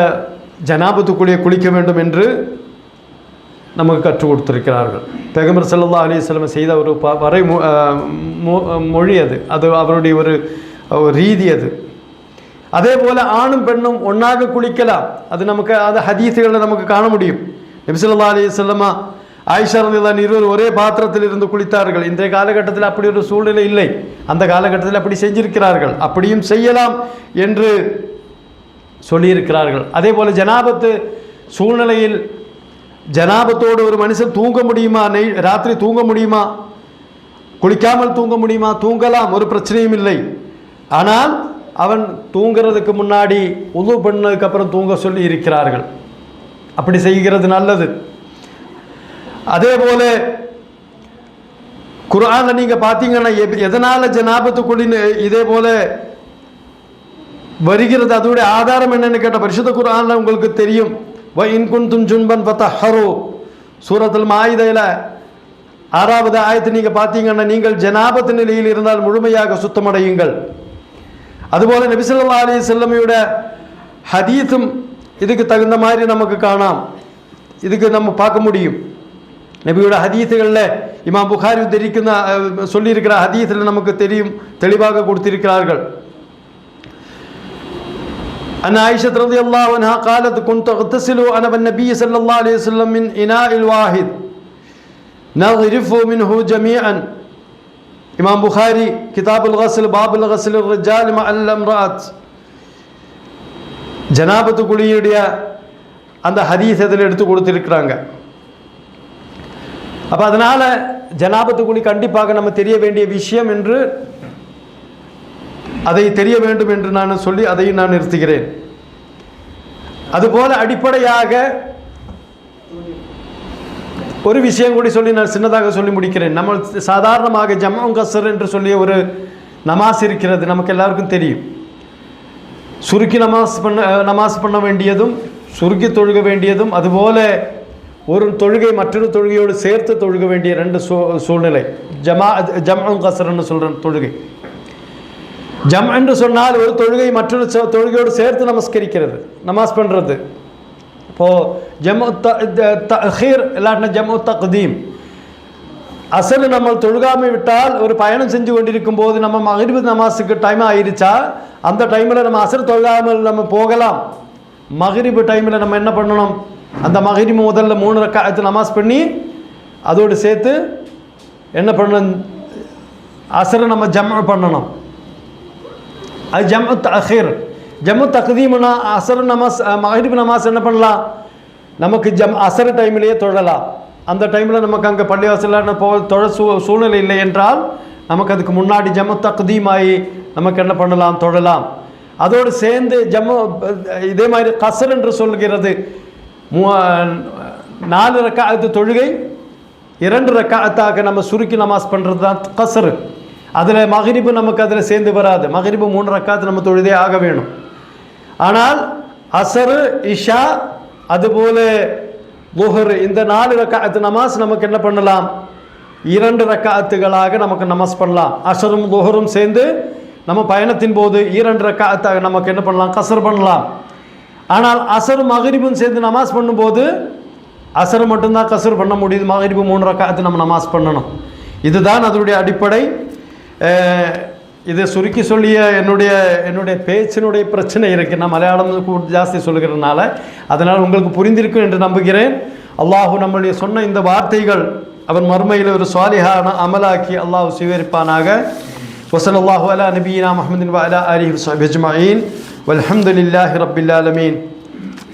ஜனாபத்துக்குள்ளே குளிக்க வேண்டும் என்று நமக்கு கற்றுக் கொடுத்திருக்கிறார்கள். பெகம்பர் ஸல்லல்லாஹு அலைஹி வஸல்லம் செய்த ஒரு வரை மொழி அது அவருடைய ஒரு ரீதி அது. அதே போல் ஆணும் பெண்ணும் ஒன்றாக குளிக்கலாம். அது நமக்கு அது ஹதீஸுகளில் நமக்கு காண முடியும். நபி ஸல்லல்லாஹு அலைஹி வஸல்லம் ஆயிஷா ரலியல்லாஹு அன்ஹா இருவர் ஒரே பாத்திரத்தில் இருந்து குளித்தார்கள். இன்றைய காலகட்டத்தில் அப்படி ஒரு சூழ்நிலை இல்லை. அந்த காலகட்டத்தில் அப்படி செஞ்சிருக்கிறார்கள். அப்படியும் செய்யலாம் என்று சொல்லியிருக்கிறார்கள். அதே போல் ஜனாபத்து சூழ்நிலையில் ஜனாபத்தோடு ஒரு மனுஷன் தூங்க முடியுமா? ராத்திரி தூங்க முடியுமா? குளிக்காமல் தூங்க முடியுமா? தூங்கலாம், ஒரு பிரச்சனையும் இல்லை. ஆனால் அவன் தூங்கிறதுக்கு முன்னாடி உது பண்ணதுக்கு அப்புறம் தூங்க சொல்லி இருக்கிறார்கள். அப்படி செய்கிறது நல்லது. அதே போல குர்ஆன்ல நீங்க பார்த்தீங்கன்னா எதனால ஜனாபத்துக்குள்ளி இதே போல வருகிறது, அதோடைய ஆதாரம் என்னன்னு கேட்ட பரிசுத்த குர்ஆன்ல உங்களுக்கு தெரியும். வ இன் குன்தும் ஜுன்பன் ஃபதஹரு சூரத்துல் மாயிதால 6வது ஆயத்தை நீங்க பார்த்தீங்கன்னா நீங்கள் ஜனாபத்து நிலையில் இருந்தால் முழுமையாக சுத்தமடையுங்கள். அதுபோல நபி ஸல்லல்லாஹு அலைஹி வஸல்லமோட ஹதீஸும் இதுக்கு தகுந்த மாதிரி நமக்கு காணாம். இதுக்கு நம்ம பார்க்க முடியும். நபியோட ஹதீஸுகளில் இமாம் புகாரி தெரிவிക്കുന്ന சொல்லியிருக்கிற ஹதீஸில் நமக்கு தெரியும், தெளிவாக கொடுத்திருக்கிறார்கள். أن عائشة رضي الله عنها قالت كنت أغتسل أنا والنبي صلى الله عليه وسلم من إناء واحد نغرف منه جميعا. இமாம் புகாரி கிதாபுல் கஸ்ல் பாபுல் கஸ்ல் ரிஜால் மஅல் இம்ராத் ஜனாபத்து குளியுடைய அந்த ஹதீஸ் அதில் எடுத்து கொடுத்திருக்கிறாங்க. அப்போ அதனால் ஜனாபத்து குழி கண்டிப்பாக நம்ம தெரிய வேண்டிய விஷயம் என்று அதை தெரிய வேண்டும் என்று நான் சொல்லி அதையும் நான் நிறுத்துகிறேன். அதுபோல அடிப்படையாக ஒரு விஷயம் கூட சொல்லி நான் சின்னதாக சொல்லி முடிக்கிறேன். நம்ம சாதாரணமாக ஜம்உ கஸ்ர் என்று சொல்லி ஒரு நமாஸ் இருக்கிறது, நமக்கு எல்லாருக்கும் தெரியும். சுருக்கி நமாஸ் பண்ண வேண்டியதும் சுருக்கி தொழுக வேண்டியதும், அதுபோல ஒரு தொழுகை மற்றொரு தொழுகையோடு சேர்த்து தொழுக வேண்டிய ரெண்டு சூழ்நிலை ஜம்உ கஸ்ர்னு சொல்கிற தொழுகை. ஜம் என்று சொன்னால் ஒரு தொழுகை மற்றொரு தொழுகையோடு சேர்த்து நமஸ்கரிக்கிறது, நமாஸ் பண்ணுறது. இப்போது ஜம்உ தஅkhீர் இல்லாட்டினா ஜம்உ தக்தீம். அசல் நம்ம தொழுகாமை விட்டால் ஒரு பயணம் செஞ்சு கொண்டிருக்கும் போது நம்ம மக்ரிப் நமாஸுக்கு டைம் ஆயிடுச்சா அந்த டைமில் நம்ம அசர் தொழுகாமல் நம்ம போகலாம். மக்ரிப் டைமில் நம்ம என்ன பண்ணணும், அந்த மக்ரிப் முதல்ல 3 ரக்காஅத் நமாஸ் பண்ணி அதோடு சேர்த்து என்ன பண்ணணும், அசரை நம்ம ஜம்உ பண்ணணும். அது ஜம்உ தஅkhீர். ஜம்உ தக்தீம்னா அசர் நமாஸ் மக்ரிப் நமாஸ் என்ன பண்ணலாம், நமக்கு அசர் டைமிலேயே தொழலாம். அந்த டைமில் நமக்கு அங்கே பள்ளிவாசலில் தொழ சூழ்நிலை இல்லை என்றால் நமக்கு அதுக்கு முன்னாடி ஜம்உ தக்தீம் ஆகி நமக்கு என்ன பண்ணலாம், தொழலாம். அதோடு சேர்ந்து ஜம்உ இதே மாதிரி கஸ்ர் என்று சொல்கிறது 4 ரக்காஅத்து தொழுகை 2 ரக்காஅத்தாக நம்ம சுருக்கி நமாஸ் பண்ணுறது தான் கஸ்ர். அதில் மக்ரிபு நமக்கு அதில் சேர்ந்து வராது. மக்ரிபு 3 ரக்காத்து நம்ம தொழுதே ஆக வேணும். ஆனால் அசரு இஷா அதுபோல லுஹர் இந்த 4 ரக்காஅத்து நமாஸ் நமக்கு என்ன பண்ணலாம், 2 ரக்காஅத்துகளாக நமக்கு நமாஸ் பண்ணலாம். அசரும் லுஹரும் சேர்ந்து நம்ம பயணத்தின் போது 2 ரக்காஅத்தாக நமக்கு என்ன பண்ணலாம், கஸ்ர் பண்ணலாம். ஆனால் அசரும் மக்ரிபும் சேர்ந்து நமாஸ் பண்ணும்போது அசர் மட்டும்தான் கஸ்ர் பண்ண முடியுது, மக்ரிபு 3 ரக்காஅத்து நம்ம நமாஸ் பண்ணணும். இதுதான் அதனுடைய அடிப்படை. இதை சுருக்கி சொல்லிய என்னுடைய பேச்சினுடைய பிரச்சனை இருக்குது. நான் மலையாளம் ஜாஸ்தி சொல்லுகிறதுனால அதனால் உங்களுக்கு புரிந்திருக்கும் என்று நம்புகிறேன். அல்லாஹு நம்மளுடைய சொன்ன இந்த வார்த்தைகள் அவன் மறுமையில் ஒரு சாலிஹான அமலாக்கி அல்லாஹ் சுவீகரிப்பானாக. வஸல்லல்லாஹு அலா நபியினா முஹம்மதின் வ அலா ஆலிஹி வஸஹ்பிஹி அஜ்மஈன் வல்ஹம்துலில்லாஹி ரப்பில் ஆலமீன்.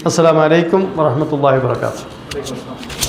அஸ்ஸலாமு அலைக்கும் வரஹ்மத்துல்லாஹி வபரகாத்துஹு.